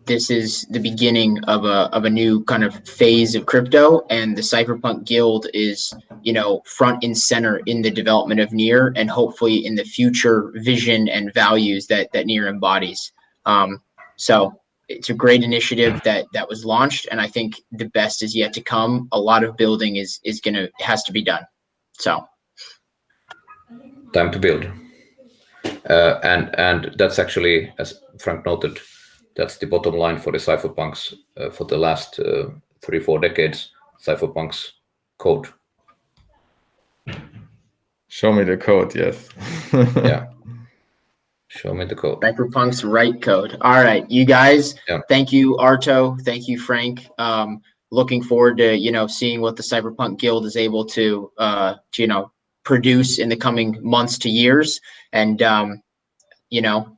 This is the beginning of a new kind of phase of crypto, and the Cypherpunk Guild is, front and center in the development of Near, and hopefully in the future vision and values that Near embodies. So it's a great initiative that was launched, and I think the best is yet to come. A lot of building has to be done. So time to build. And that's actually, as Frank noted, that's the bottom line for the Cypherpunks for the last 3-4 decades. Cypherpunks code. Show me the code, yes. Yeah. Show me the code. Cypherpunks write code. All right, you guys. Yeah. Thank you, Arto. Thank you, Frank. Looking forward to seeing what the Cypherpunk Guild is able to produce in the coming months to years. And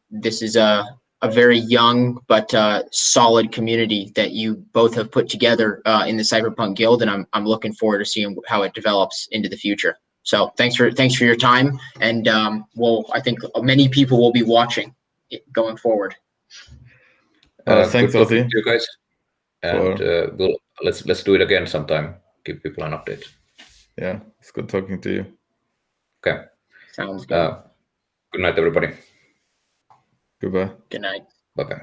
this is a very young but solid community that you both have put together in the Cypherpunk Guild, and I'm looking forward to seeing how it develops into the future. So thanks for your time, and I think many people will be watching it going forward. Thanks, Ozzy. You guys, and let's do it again sometime. Give people an update. Yeah, it's good talking to you. Okay. Sounds good. Good night, everybody. Goodbye. Good night. Bye-bye.